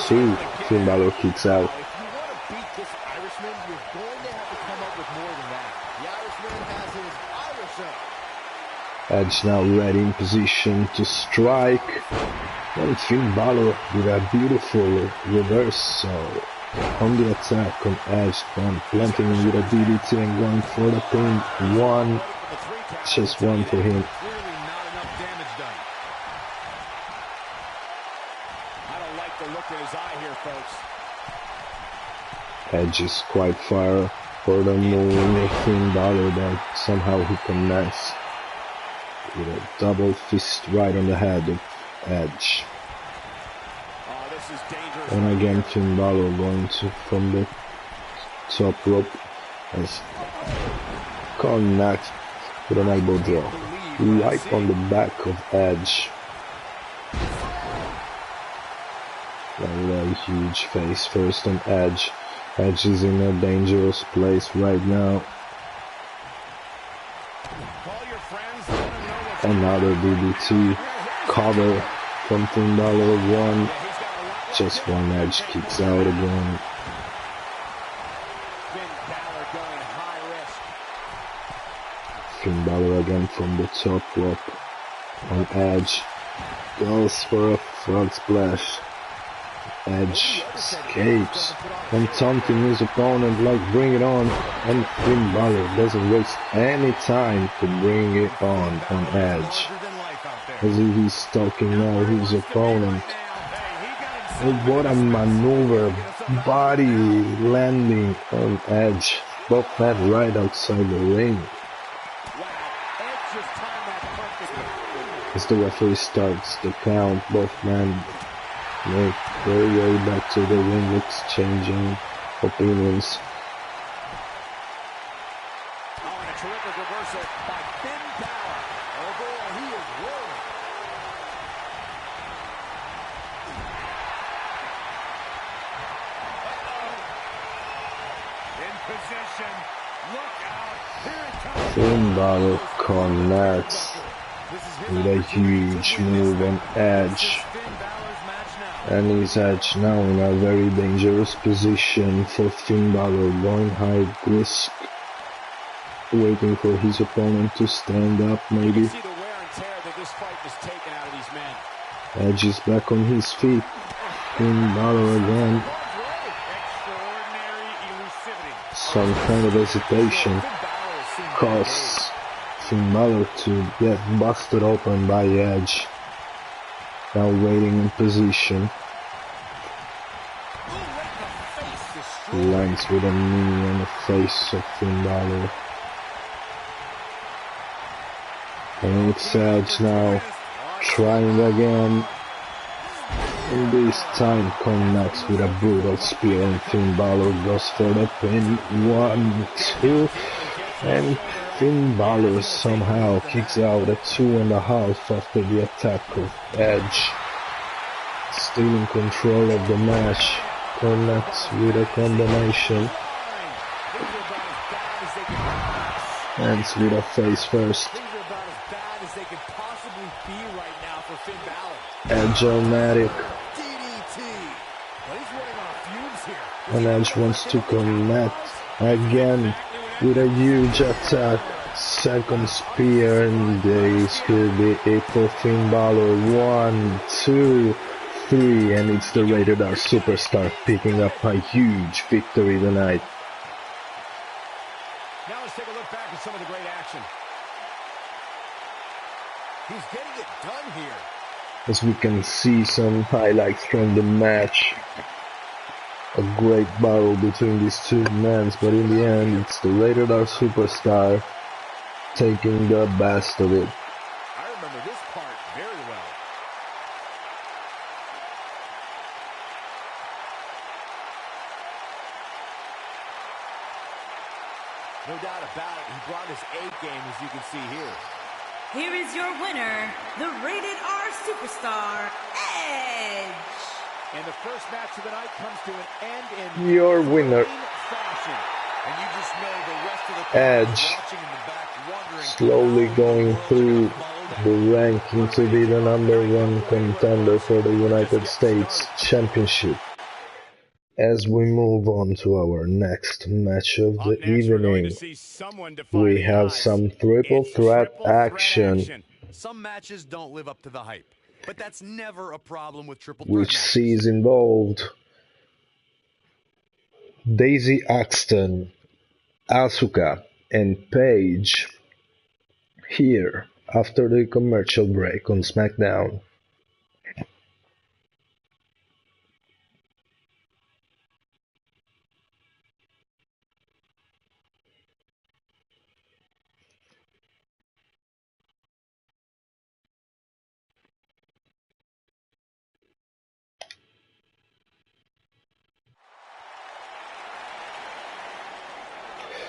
2. Finn Balor kicks out. If you want to beat this Irishman, you're going to have to come up with more than that. The Irishman has his Irish up. Edge now ready in position to strike. And Finn Balor with a beautiful reversal on the attack on Edge, and planting him with a DDT and going for the pin. 1, just 1 for him. Edge is quite far for the move of Finn Balor, but somehow he connects with a double fist right on the head of Edge. And again Finn Balor going from the top rope as connects with an elbow drop right on the back of Edge. A huge face first on Edge. Edge is in a dangerous place right now. Another DDT cover from Finn Balor. 1, just 1. Edge kicks out again. Finn Balor again from the top rope on Edge. Goes for a frog splash. Edge escapes and taunting his opponent like bring it on, and Finn Balor doesn't waste any time to bring it on Edge, as if he's stalking now his opponent. And what a maneuver, body landing on Edge, both men right outside the ring. As the referee starts the count, both men make their way back to the ring, exchanging opinions. Oh, and a terrific reversal by Finn Balor. Oh boy, he is rolling. In position. Look out. Here it comes. Finn Balor connects with a huge move on Edge. Finn Balor's match now. And is Edge now in a very dangerous position for Finn Balor, going high risk, waiting for his opponent to stand up maybe. See the wear and tear that this fight has taken out of these men. Edge is back on his feet. Finn Balor again. Extraordinary elusivity. Some kind of hesitation caused Finn Balor to get busted open by Edge. Now waiting in position. Lands with a knee on the face of Finn Balor. And it's Edge now, trying again. And this time connects with a brutal spear, and Finn Balor goes for the pin. 1, 2, and Finn Balor somehow kicks out at 2.5 after the attack of Edge. Still in control of the match, connects with a combination. Ends with a face first. Edge-o-matic. And Edge wants to connect again with a huge attack. Second spear, and this could be it for Finn Balor. 1, 2, 3, and it's the Rated R Superstar picking up a huge victory tonight. Now let's take a look back at some of the great action. He's getting it done here. As we can see some highlights from the match. A great battle between these two men, but in the end it's the Rated R Superstar taking the best of it. I remember this part very well. No doubt about it, he brought his A game, as you can see here. Here is your winner, the Rated R Superstar, Edge. And the first match of the night comes to an end in Your winner, fashion. And you just know the rest of the Edge, watching in the back, wondering slowly going through the ranking to be the #1 contender for the United States Championship. As we move on to our next match of the evening, we have some triple threat action, Some matches don't live up to the hype, but that's never a problem with triple threat which matches. sees involved Daisy Axton, Asuka, and Paige here after the commercial break on Smackdown.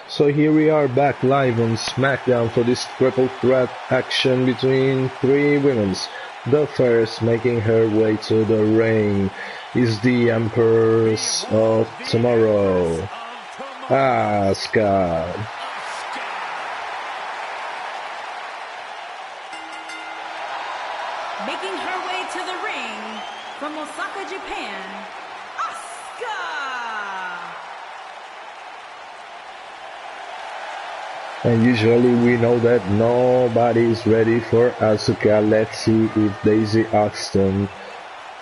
So here we are back live on Smackdown for this triple threat action between three women. The first making her way to the ring is the Empress of Tomorrow, Asuka. Making her way to the ring from Osaka, Japan, Asuka. And usually we know that nobody's ready for Asuka. Let's see if Daisy Axton,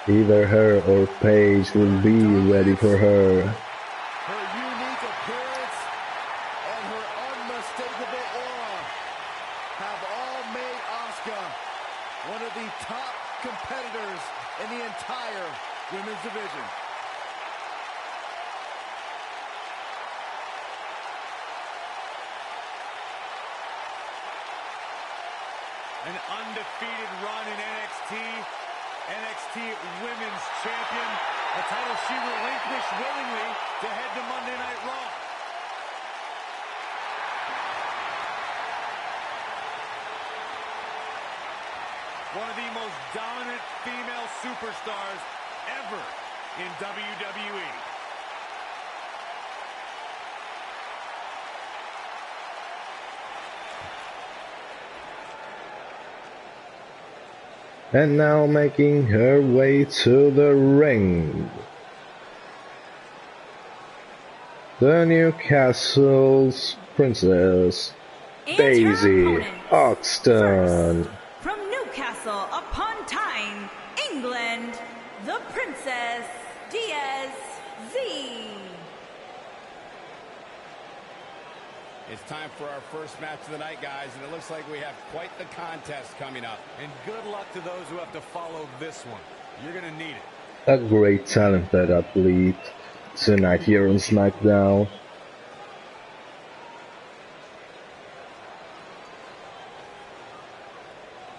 either her or Paige, will be ready for her. her unique appearance and her unmistakable aura have all made Asuka one of the top competitors in the entire women's division. An undefeated run in NXT NXT Women's Champion, a title she relinquished willingly to head to Monday Night Raw. One of the most dominant female superstars ever in WWE. And now making her way to the ring, the Newcastle's Princess, Daisy Oxton. From Newcastle upon Tyne, England, the Princess Diaz-Z. It's time for our first match of the night, guys, and it looks like we have quite the contest coming up. And good luck to those who have to follow this one. You're going to need it. A great talented athlete tonight here on Smackdown.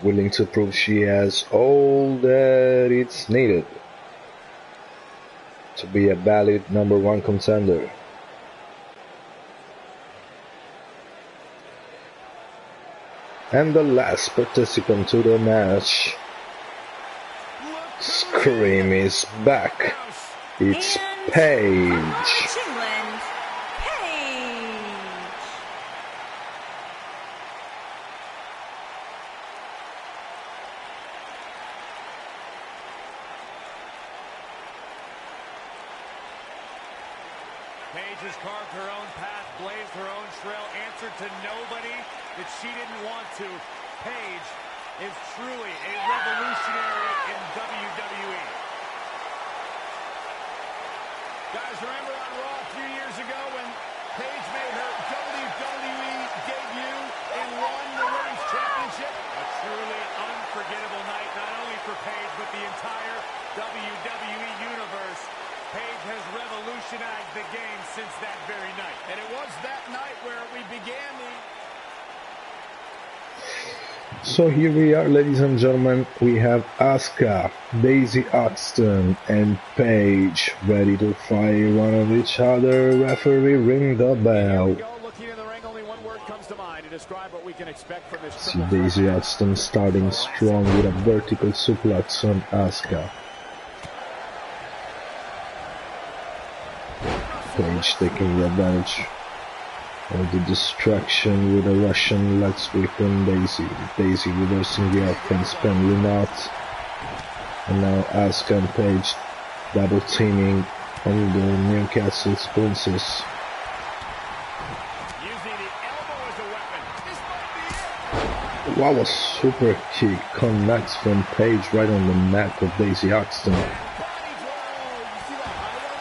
Willing to prove she has all that it's needed to be a valid #1 contender. And the last participant to the match, Scream is back. It's Paige. England, Paige. Paige has carved her own path, blazed her own trail, answered to nobody that she didn't want to. Paige is truly a revolutionary in WWE. Guys, remember on Raw a few years ago when Paige made her WWE debut and won the Women's Championship? A truly unforgettable night, not only for Paige, but the entire WWE Universe. Paige has revolutionized the game since that very night. And it was that night where we began the... So here we are, ladies and gentlemen. We have Asuka, Daisy Oxton, and Paige ready to fight one of each other. Referee, ring the bell. Looking in the ring, only one word comes to mind to describe what we can expect from this. See Daisy Oxton starting strong with a vertical suplex on Asuka. Paige taking advantage of the distraction with a Russian leg sweep on Daisy. Daisy reversing the offense, pending out. And now Asuka and Paige double teaming on the Newcastle's Princess. Using the elbow as a weapon. This might be it. Wow, a super kick connects from Paige right on the neck of Daisy Oxton. Body blow. You see the height on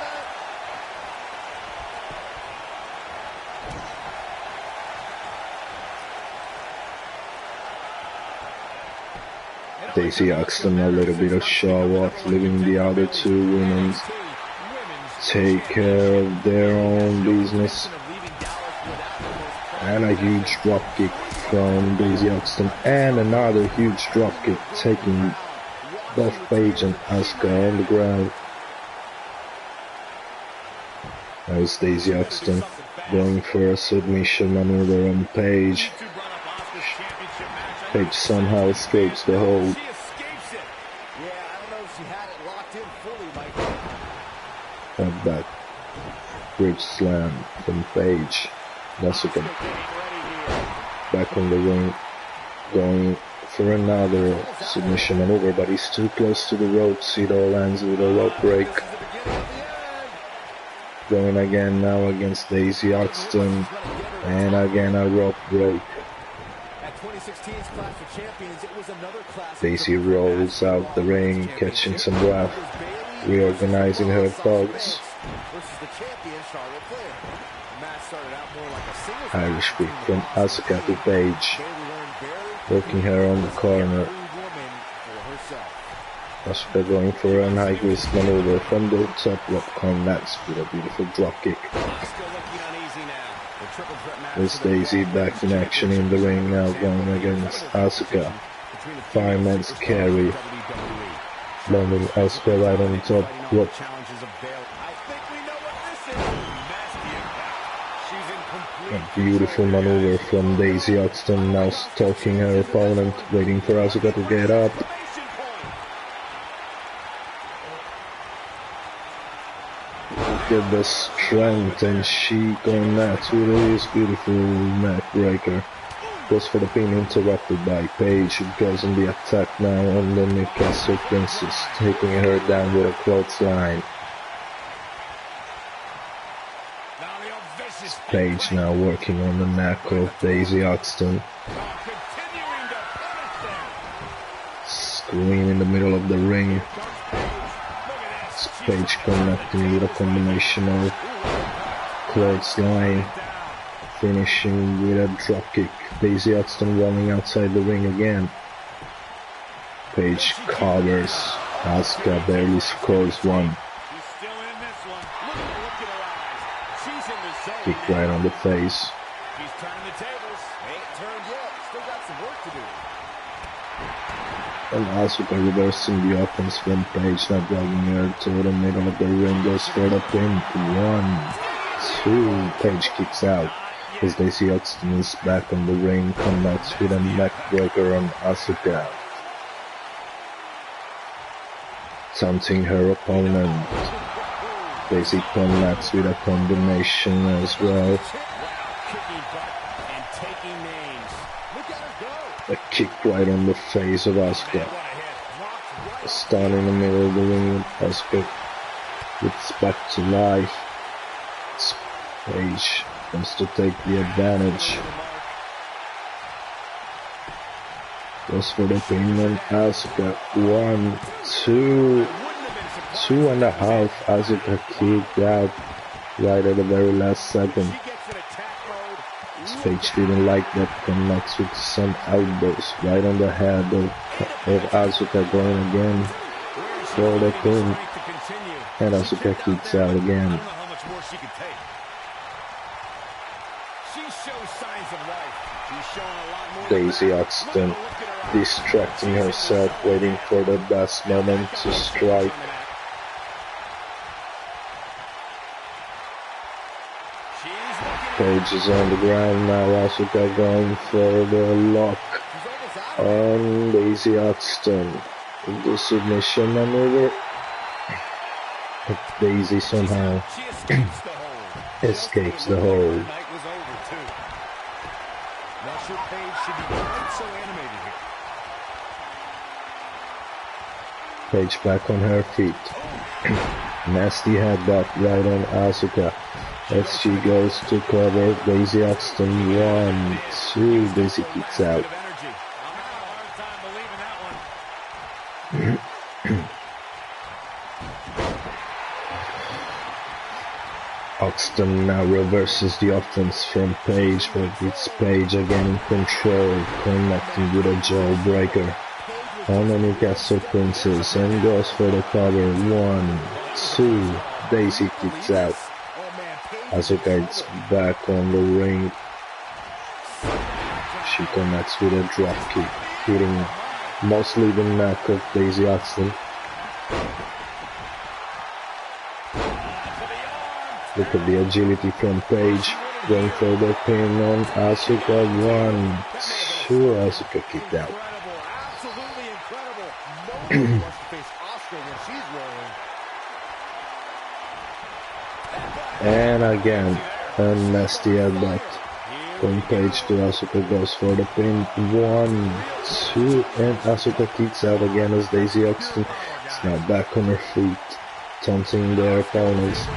that? Daisy Oxton a little bit of show off, leaving the other two women take care of their own business. And a huge drop kick from Daisy Oxton, and another huge drop kick, taking both Paige and Asuka on the ground. Now it's Daisy Oxton going for a submission maneuver on Paige. Paige somehow escapes the hold. She escapes it. Yeah, I don't know if she had it locked in fully, Mike. Have that bridge slam from Paige. Asuka back on the ring, going for another submission maneuver, but he's too close to the ropes. It all ends with a rope break. Going again now against Daisy Oxton, and again a rope break. Daisy rolls out the ring, catching some breath, reorganizing her thoughts. Irish whip from Asuka to Paige, working her on the corner. Asuka going for an high twist maneuver from the top rope, connects with a beautiful drop kick. There's Daisy back in action in the ring now, going against Asuka. Fireman's carry. landing Asuka right on top rope. A beautiful maneuver from Daisy Oxton, now stalking her opponent, waiting for Asuka to get up. Look at the strength, and she going nuts with this beautiful neck breaker. Goes for the pin, interrupted by Paige, who goes on the attack now on the Newcastle Princess, taking her down with a clothesline. Paige now working on the neck of Daisy Oxton. Scream in the middle of the ring. Paige connecting with a combination of clothesline, finishing with a dropkick. Daisy Oxton running outside the ring again. Paige covers. Asuka barely scores one. Kick right on the face. She's turning the tables. Ain't turned yet. Still got some work to do. And Asuka reversing the offense from Paige, now dragging her to the middle of the ring, goes for the pin. 1, 2, Paige kicks out. As Daisy Oxton is back on the ring, connects with a neck breaker on Asuka. Taunting her opponent. Daisy connects with a combination as well. A kick right on the face of Asuka. Stun in the middle of the ring. Asuka gets back to life. Paige wants to take the advantage. Goes for the pin on Asuka. 1, 2, 2.5. Asuka kicked out right at the very last second. Paige didn't like that, connects with some elbows right on the head of Asuka, going again for the pin, and Asuka kicks out again. Daisy Oxton distracting herself, waiting for the best moment to strike. Paige is on the ground now. Asuka going for the lock on Daisy Oxton. The submission maneuver. But Daisy somehow escapes the hold. Paige back on her feet. Nasty headbutt right on Asuka. As she goes to cover Daisy Oxton. 1, 2, Daisy kicks out. Oxton now reverses the offense from Paige, but it's Paige again in control, connecting with a jawbreaker on the Newcastle Princess, and goes for the cover. 1, 2, Daisy kicks out. Asuka is back on the ring. She connects with a drop kick, hitting mostly the neck of Daisy Oxton. Look at the agility from Paige, going for the pin on Asuka. 1, 2, Asuka kicked out. Absolutely incredible. No one wants to face Asuka when she's rolling. And again, a nasty headbutt from Paige to Asuka, goes for the pin. 1, 2, and Asuka kicks out again as Daisy Oxton is now back on her feet, taunting their opponents.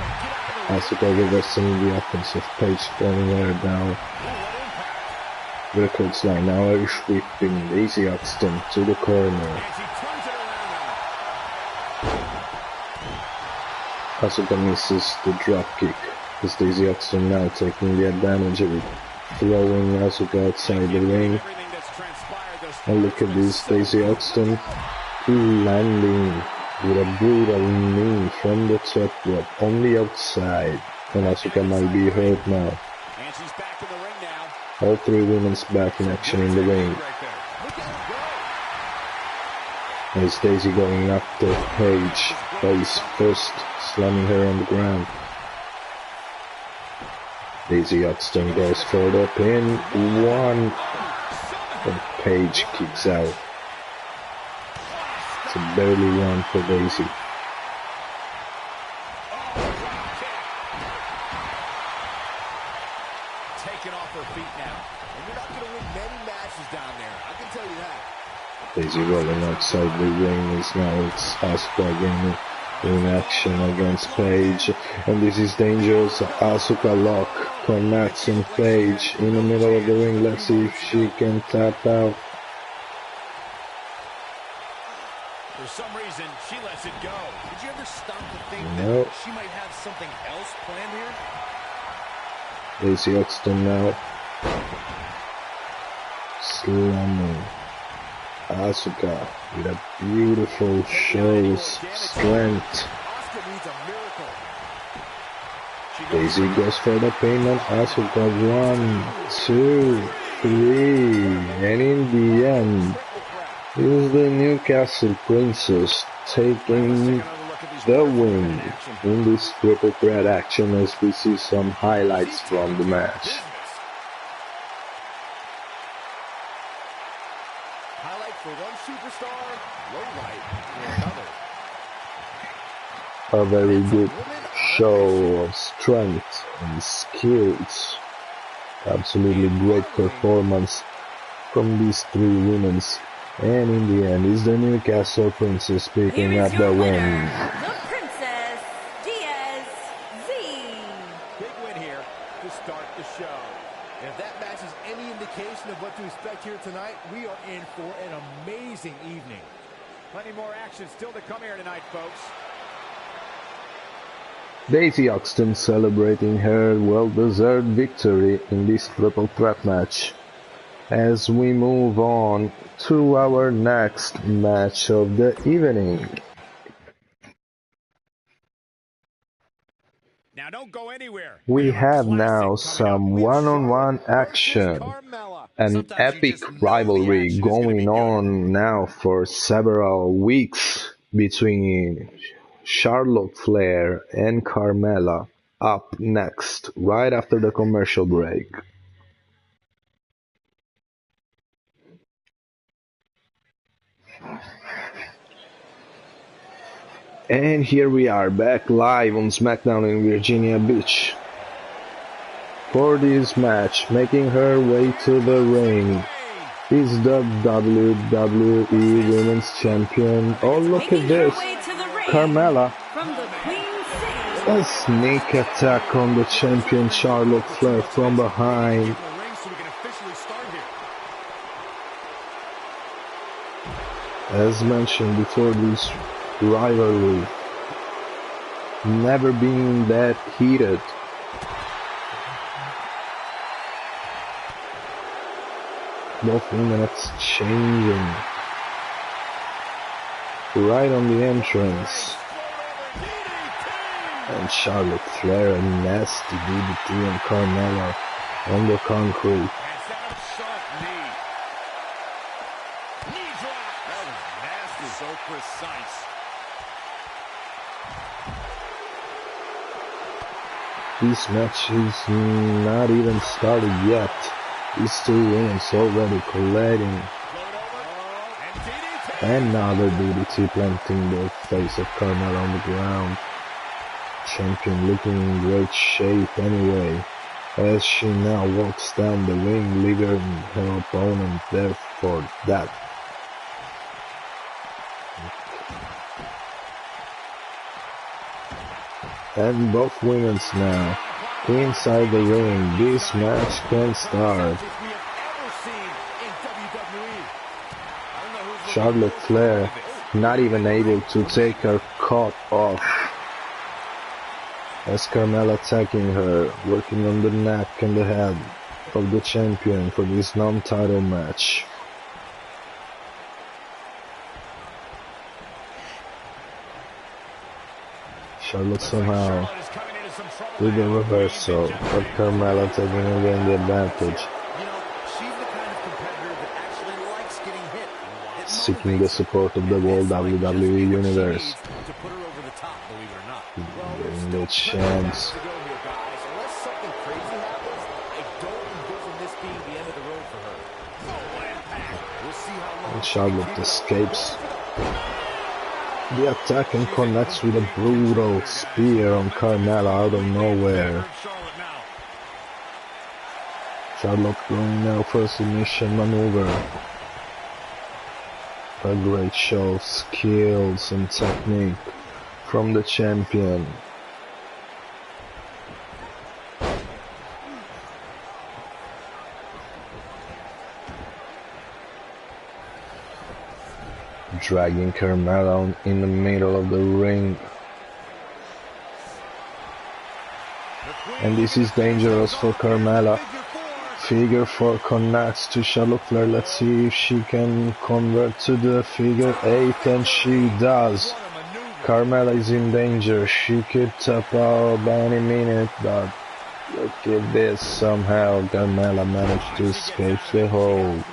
Asuka reversing the offense of Paige, throwing her down with a clothesline. Now Irish whipping Daisy Oxton to the corner. Asuka misses the drop kick as Daisy Oxton now taking the advantage of it, throwing Asuka outside the ring. And look at this, Daisy Oxton landing with a brutal knee from the top rope on the outside, and Asuka might be hurt now. All three women's back in action in the ring. As Daisy going after Paige, face first, slamming her on the ground. Daisy Oxton goes for the pin, one, but Paige kicks out. It's a barely one for Daisy. Taking off her feet now. And you're not going to win many matches down there, I can tell you that. Daisy rolling outside the ring is now it's Asuka again in action against Paige, and this is dangerous. Asuka lock connects on Paige in the middle of the ring. Let's see if she can tap out. For some reason, she lets it go. Did you ever stop to think No. that she might have something else planned here? Daisy Oxton now slamming Asuka with a beautiful shows strength. Asuka needs a miracle. Daisy goes for the pin on Asuka. 1, 2, 3, and in the end is the Newcastle Princess taking the win in this triple threat action, as we see some highlights from the match. Highlight for one superstar, low light for another. A very good show of strength and skills. Absolutely great performance from these three women. And in the end is the Newcastle Princess picking Here up is the your win. winner, the Princess Diaz-Z. Big win here to start the show. And if that match is any indication of what to expect here tonight, we are in for an amazing evening. Plenty more action still to come here tonight, folks. Daisy Oxton celebrating her well-deserved victory in this triple threat match. As we move on to our next match of the evening. Now don't go anywhere. We have a have classic now coming some up. one-on-one action. An epic rivalry going on now for several weeks between Charlotte Flair and Carmella. Up next, right after the commercial break. And here we are back live on Smackdown in Virginia Beach for this match. Making her way to the ring is the WWE Women's Champion. Oh, look at this, Carmella. From the Queen City. A sneak attack on the champion Charlotte Flair from behind. As mentioned before, this rivalry never been that heated. Both women exchanging right on the entrance. And Charlotte Flair, a nasty DDT on Carmella on the concrete. So precise. This match is not even started yet. These two women already colliding. Another DDT planting the face of Carmella on the ground. Champion looking in great shape anyway, as she now walks down the ring, leaving her opponent there for that. And both women's now inside the ring. This match can start. Charlotte Flair not even able to take her coat off, as Carmella attacking her, working on the neck and the head of the champion for this non-title match. Charlotte somehow with the reversal, but Carmella taking again the advantage. You know, she's the kind of competitor that actually likes getting hit. It seeking the support of the whole WWE Universe. To put her over the top, believe it or not. Getting the chance. To go here, guys. Unless something crazy happens, I don't envision this being the end of the road for her. We'll see how long. And Charlotte escapes the attack and connects with a brutal spear on Carmella out of nowhere. Charlotte going now for a submission maneuver. A great show of skills and technique from the champion. Dragging Carmella in the middle of the ring. And this is dangerous for Carmella. Figure 4 connects to Charlotte Flair. Let's see if she can convert to the figure 8, and she does. Carmella is in danger. She could tap out by any minute, but look at this. Somehow Carmella managed to escape the hold.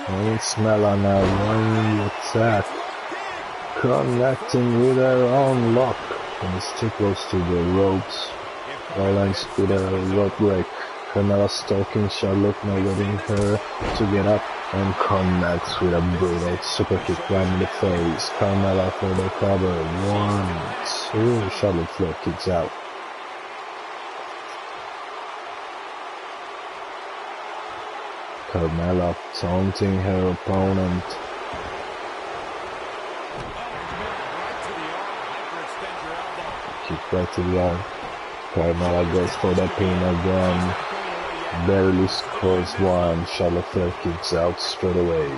And it's Mella now running the attack, connecting with her own lock. And it's too close to the ropes. Rollins with a rope break. Carmella stalking Charlotte, now getting her to get up, and connects with a brutal super kick right in the face. Carmella for the cover. 1, 2. Charlotte Flair kicks out. Carmella taunting her opponent. Kick right to the arm. Carmella goes for the pin again. Barely scores one. Charlotte Flair kicks out straight away.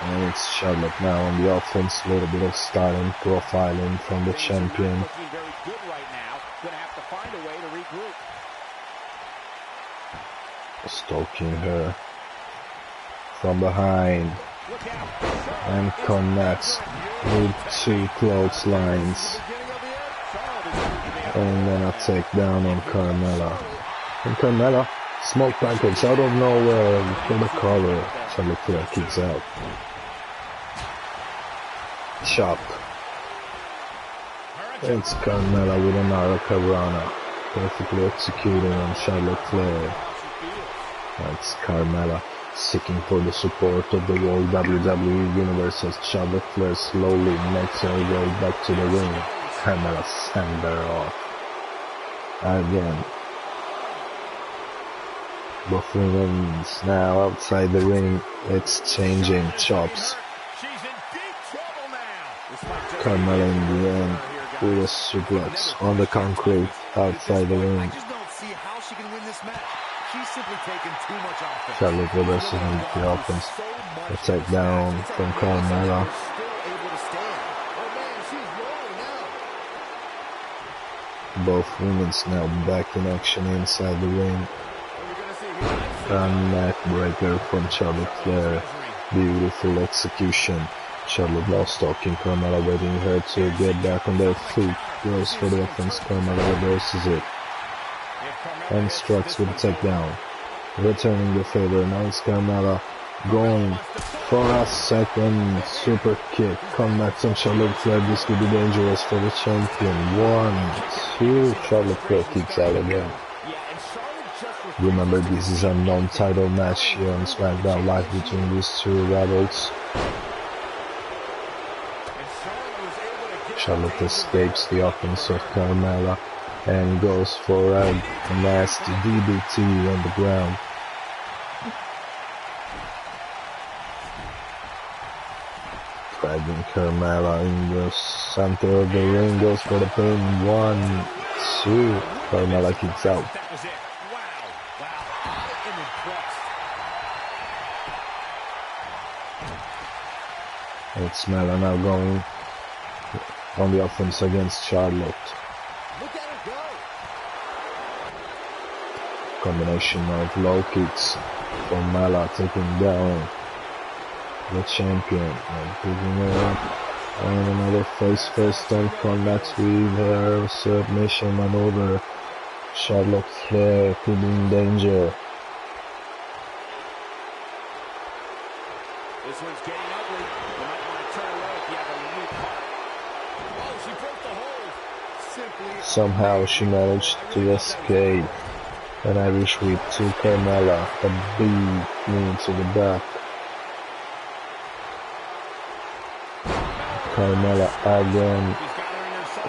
And it's Charlotte now on the offense. A little bit of style and profiling from the champion. Stalking her from behind. And connects with 2 clotheslines. And then a takedown on Carmella. And Carmella, smoke package out of nowhere for the cover. Charlotte Flair kicks out. Chop. It's Carmella with an Hurricanrana. Perfectly executed on Charlotte Flair. That's Carmella seeking for the support of the whole WWE Universe as Charlotte Flair slowly makes her way back to the ring. Carmella sends her off. Again. Both women's now outside the ring, exchanging chops. Carmella in the end with a suplex on the concrete outside the ring. Charlotte reverses the offense. A takedown from Carmella. Both women's now back in action inside the ring. A neck breaker from Charlotte Flair. Beautiful execution. Charlotte now stalking Carmella, waiting her to get back on their feet. Goes for the offense. Carmella reverses it. And strikes with a takedown. Returning the favor. Now it's Carmella going for a second super kick. Connects on Charlotte Flair. This could be dangerous for the champion. 1, 2. Charlotte Flair kicks out again. Remember, this is a non-title match here on Smackdown Live between these two rivals. Charlotte escapes the offense of Carmella and goes for a nasty DDT on the ground. Dragging Carmella in the center of the ring, goes for the pin. 1, 2. Carmella kicks out. It's Mella now going on the offense against Charlotte. Combination of low kicks from Mella, taking down the champion and picking her up. And another face first and connects with her submission maneuver. Charlotte Flair could be in danger. This one's getting ugly. You might want to turn away if you have a weak heart. Oh, she broke the hold. Simply Somehow she managed to escape an Irish whip to Carmella, a big knee to the back. Carmella again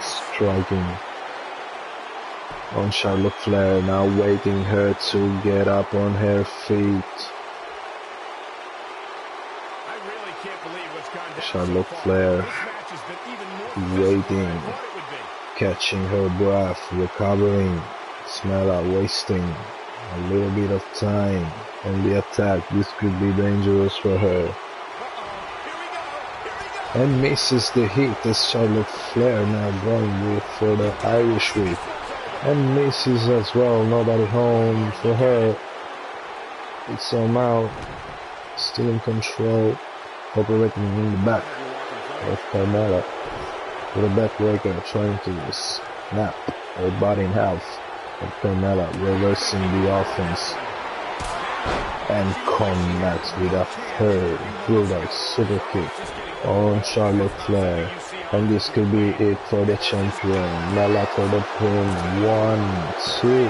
striking on Charlotte Flair, now waiting her to get up on her feet. I really can't believe what's gone down Charlotte so far. Flair This match has been even more physical than I waiting, thought it would be. catching her breath, recovering. Carmella wasting a little bit of time on the attack. This could be dangerous for her. And misses the hit as Charlotte Flair now going for the Irish whip. And misses as well, nobody home for her. It's somehow still in control, operating in the back of Carmella. With a backbreaker trying to snap her body in half. And Carmella reversing the offense. And connects with a third brutal super kick on Charlotte Flair. And this could be it for the champion. Mella for the pin. 1, 2,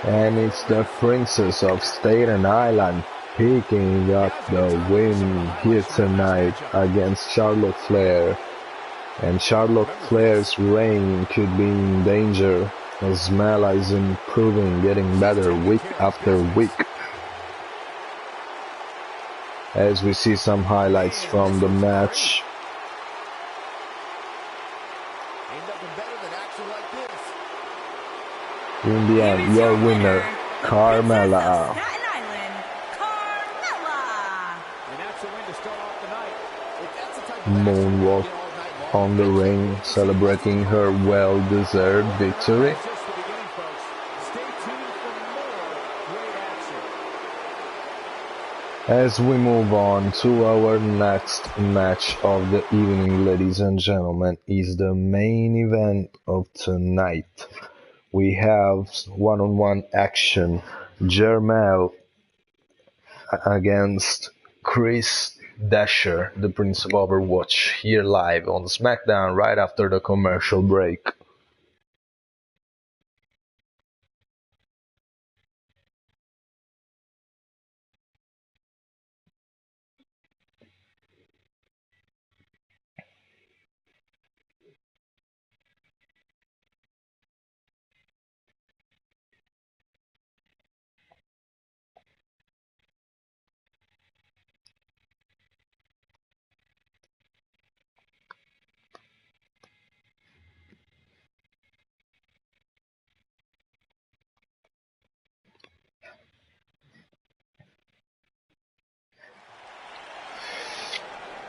3. And it's the Princess of Staten Island picking up the win here tonight against Charlotte Flair. And Charlotte Flair's reign could be in danger as Mella is improving, getting better week after week. As we see some highlights from the match. Ain't nothing better than action like this. In the end, your winner, Carmella. Staten Island, Carmella. And that's a win to start off the night. If that's the type of action Moonwalk we get all night long, on the ring, celebrating her well-deserved victory. That's just the beginning, folks. Stay tuned for more great action. As we move on to our next match of the evening, ladies and gentlemen, is the main event of tonight. We have one-on-one action. Jermel against Chris Dasher, the Prince of Overwatch, here live on Smackdown right after the commercial break.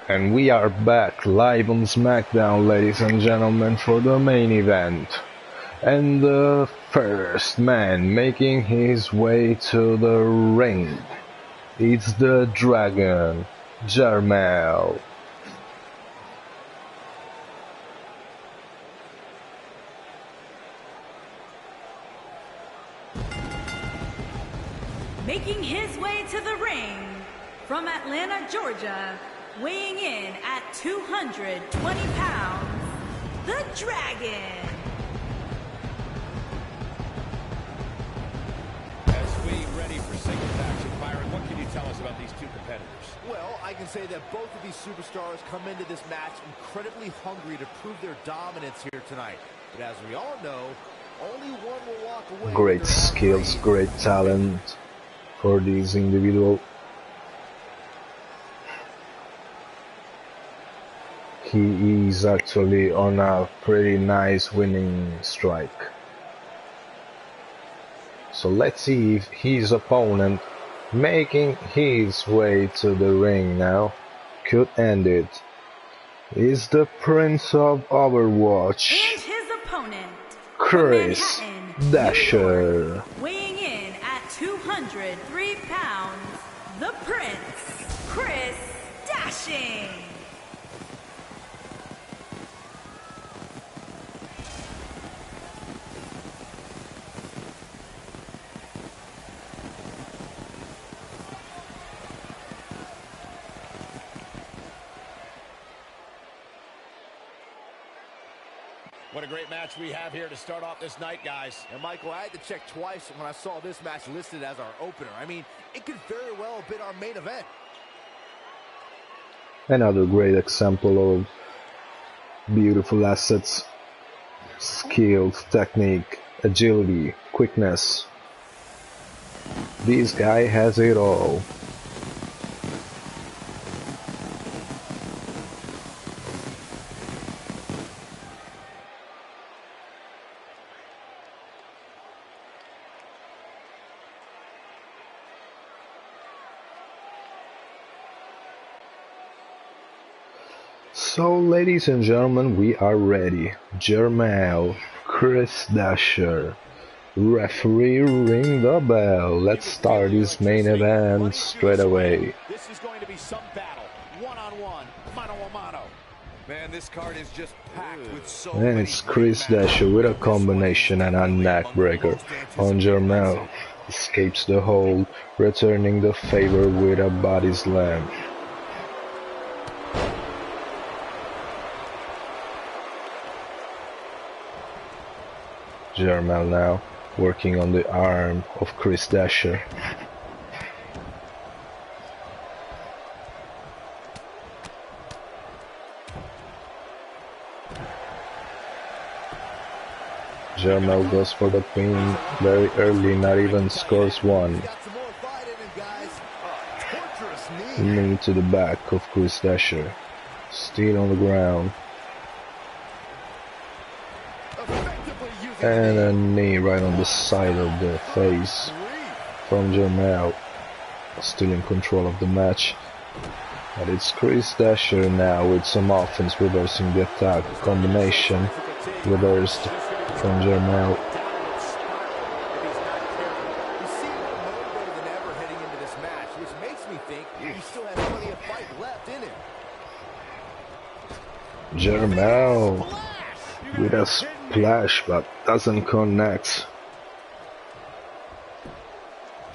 And we are back live on Smackdown, ladies and gentlemen, for the main event. And the first man making his way to the ring, it's the Dragon, Jermel. Making his way to the ring from Atlanta, Georgia, weighing in at 220 pounds, the Dragon. As we ready for singles action, Byron, what can you tell us about these two competitors? well, I can say that both of these superstars come into this match incredibly hungry to prove their dominance here tonight. But as we all know, only one will walk away. Great with their arm skills, raised. great talent for this individual. He is actually on a pretty nice winning streak. So let's see if his opponent, making his way to the ring now, could end it. Is the Prince of Overwatch, And his opponent, Chris from Manhattan, Dasher. New York, weighing in at 203 pounds, the Prince, Chris Dashing. What a great match we have here to start off this night, guys. And Michael, I had to check twice when I saw this match listed as our opener. I mean, it could very well have been our main event. Another great example of beautiful assets, skill, technique, agility, quickness. This guy has it all. So, ladies and gentlemen, we are ready. Jermel, Chris Dasher, referee, ring the bell. Let's start this main event straight away. This is going to be some battle, one-on-one, mano-a-mano. Man, this card is just packed with so And many it's Chris great matches. Dasher with a combination and a neck breaker on Jermel. Escapes the hold, returning the favor with a body slam. Jermel now working on the arm of Chris Dasher. Jermel goes for the pin very early, not even scores one. Got some more fight in him, guys. Torturous knee. Knee to the back of Chris Dasher. Still on the ground. Effectively using And the a knee right on the side of the face from Jermel. Still in control of the match. But it's Chris Dasher now with some offense, reversing the attack. Combination reversed from Jermel. If he's not careful, he seemed more motivated than ever heading into this match, which makes me think he still has plenty of fight left in him. Jermel with a splash but doesn't connect.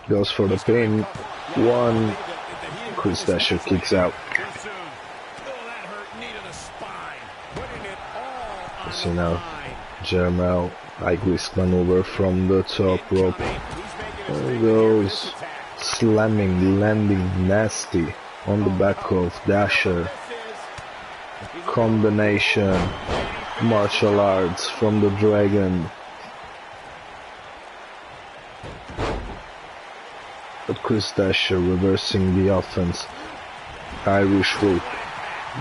Goes for the pin. One. Chris Dasher kicks out. So now Jermel, high risk maneuver from the top rope. There goes slamming, landing nasty on the back of Dasher. Combination martial arts from the Dragon. But Chris Dasher reversing the offense. Irish whip.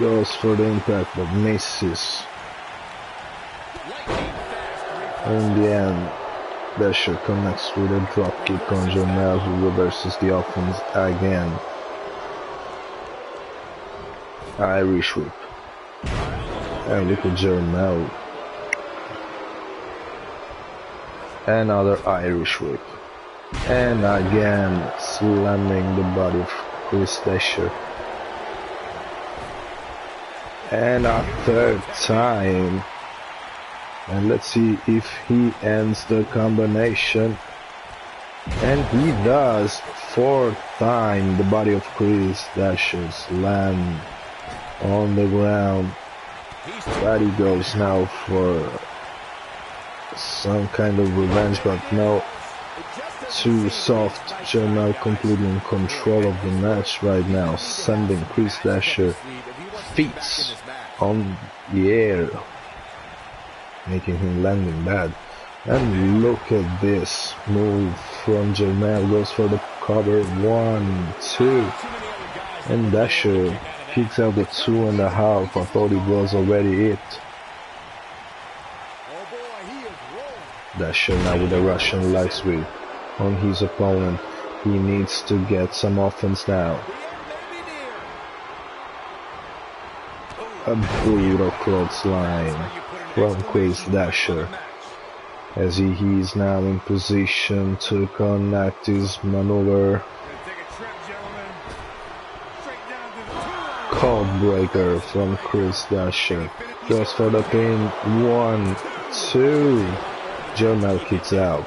Goes for the impact but misses. In the end, Dasher connects with a dropkick on Jermel, who reverses the offense again. Irish whip. And look at Jermel. Another Irish whip. And again, slamming the body of Chris Dasher. And a third time. And let's see if he ends the combination. And he does. Fourth time, the body of Chris Dasher slammed on the ground. But he goes now for some kind of revenge, but no. Too soft. Jermel completely in control of the match right now, sending Chris Dasher feet on the air, making him landing bad. And look at this move from Jermel. Goes for the cover. 1, 2, and Dasher kicks out the 2.5. I thought it was already it. Dasher now with a Russian leg sweep on his opponent. He needs to get some offense now. A brutal clothesline from Chris Dasher, as he is now in position to connect his maneuver. Cold breaker from Chris Dasher. Goes for the pin. 1, 2. Jermel kicks out.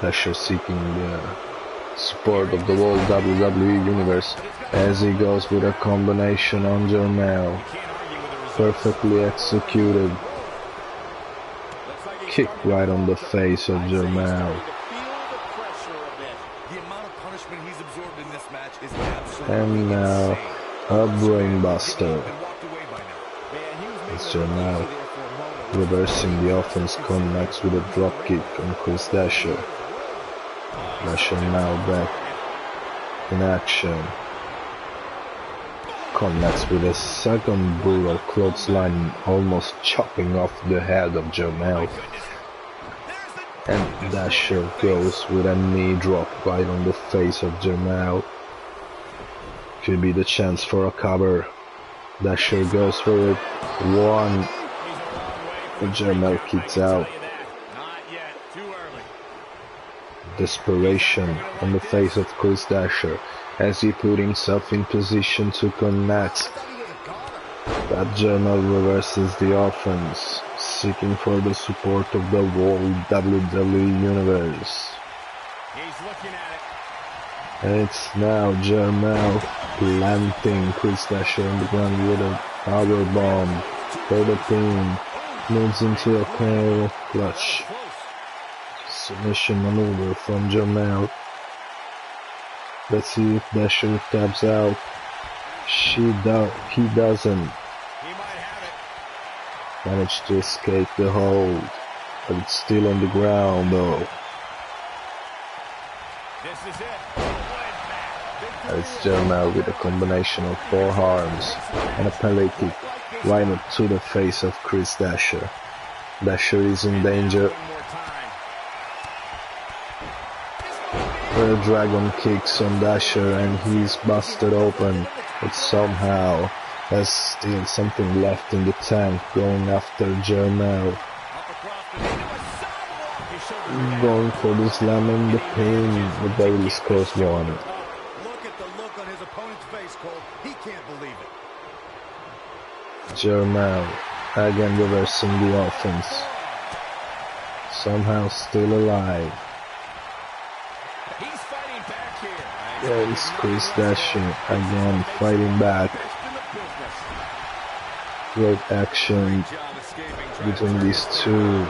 Dasher seeking the support of the whole WWE Universe as he goes with a combination on Jermel. Perfectly executed. Kick right on the face of Jermel. And now a brainbuster. It's Jermel reversing the offense, connects with a dropkick on Chris Dasher. Dasher now back in action. Connects with a second brutal clothesline, almost chopping off the head of Jermel. And Dasher goes with a knee drop right on the face of Jermel. Could be the chance for a cover. Dasher goes for it. One. And Jermel kicks out. Desperation on the face of Chris Dasher as he put himself in position to connect. But Jermel reverses the offense, seeking for the support of the whole WWE Universe. And it's now Jermel planting Chris Dasher on the ground with a power bomb for the pin. Moves into a corner clutch. Submission maneuver from Jermel. Let's see if Dasher taps out. He doesn't. Managed to escape the hold, but it's still on the ground though. It's Jermel with a combination of forearms and a Pele kick right up to the face of Chris Dasher. Dasher is in danger. The dragon kicks on Dasher and he's busted open, but somehow there's still something left in the tank, going after Jermel. Going for the slam and the pin, but barely scores one. Look at the look on his opponent's face, Cole. He can't believe it. Jermel again reversing the offense. Somehow still alive. There is Chris Dasher again fighting back. Great action between these two.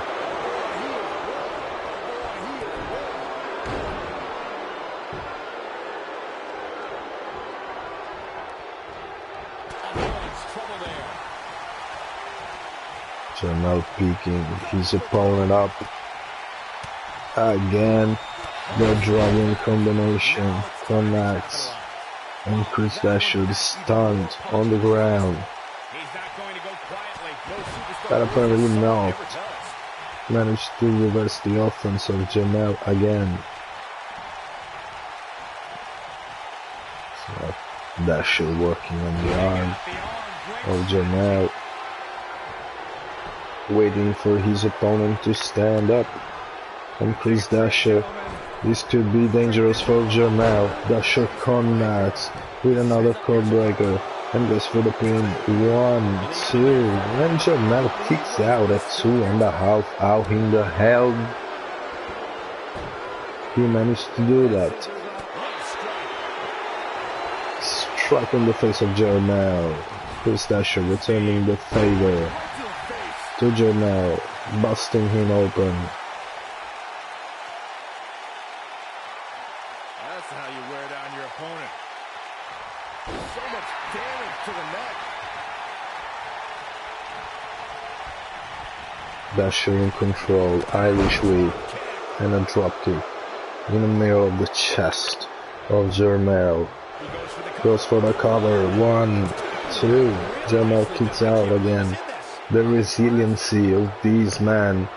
Jermel picking his opponent up. Again, the dragon combination connects, and Chris Dasher is stunned on the ground. But apparently not. Managed to reverse the offense of Jermel again. So Dasher working on the arm of Jermel, waiting for his opponent to stand up. And Chris Dasher, this could be dangerous for Jermel. Dasher connects with another code breaker and goes for the pin. 1, 2, and Jermel kicks out at 2.5. How in the hell he managed to do that? Strike on the face of Jermel. Chris Dasher returning the favor to Jermel, busting him open. That's how you wear down your opponent. So much damage to the neck. Dasher in control, Irish whip, and a dropkick in the middle of the chest of Jermel. Goes for the cover. 1, 2. Jermel kicks out again. The resiliency of these men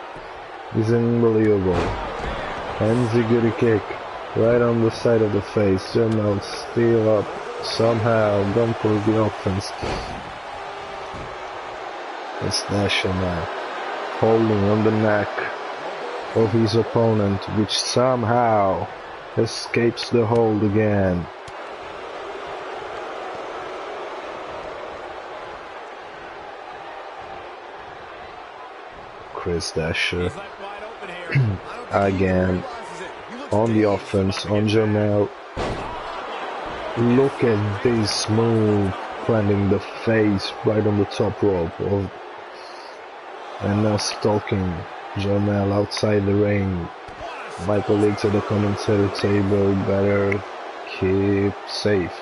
is unbelievable. And Ziggy kick right on the side of the face. Jermel still up. Somehow gone for the offense. It's Dasher now, holding on the neck of his opponent, which somehow escapes the hold again. Chris Dasher again on the offense on Jermel. Look at this move, planting the face right on the top rope of, and now stalking Jermel outside the ring. My colleagues at the commentary table better keep safe.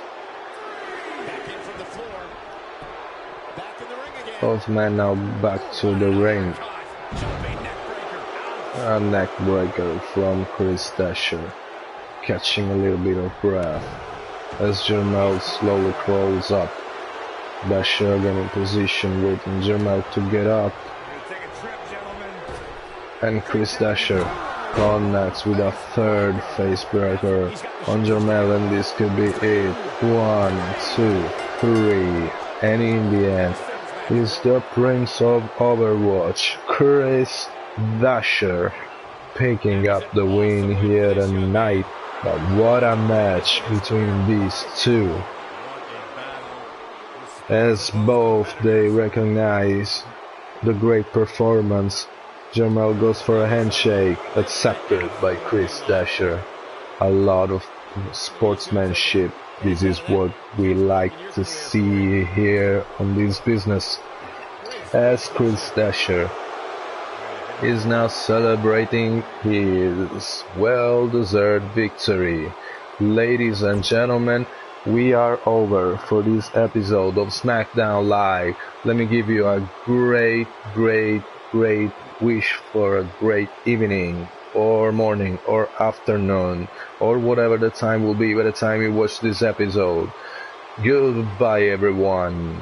Both men now back to the ring. A neck breaker from Chris Dasher, catching a little bit of breath as Jermel slowly crawls up. Dasher again in position, waiting Jermel to get up. And Chris Dasher connects with a third face breaker on Jermel, and this could be it. 1, 2, 3, and in the end is the Prince of Overwatch, Chris Dasher, picking up the win here tonight. But what a match between these two, as both they recognize the great performance. Jermel goes for a handshake, accepted by Chris Dasher. A lot of sportsmanship. This is what we like to see here on this business. As Chris Dasher is now celebrating his well-deserved victory. Ladies and gentlemen, we are over for this episode of Smackdown Live. Let me give you a great wish for a great evening, or morning, or afternoon, or whatever the time will be by the time you watch this episode. Goodbye, everyone.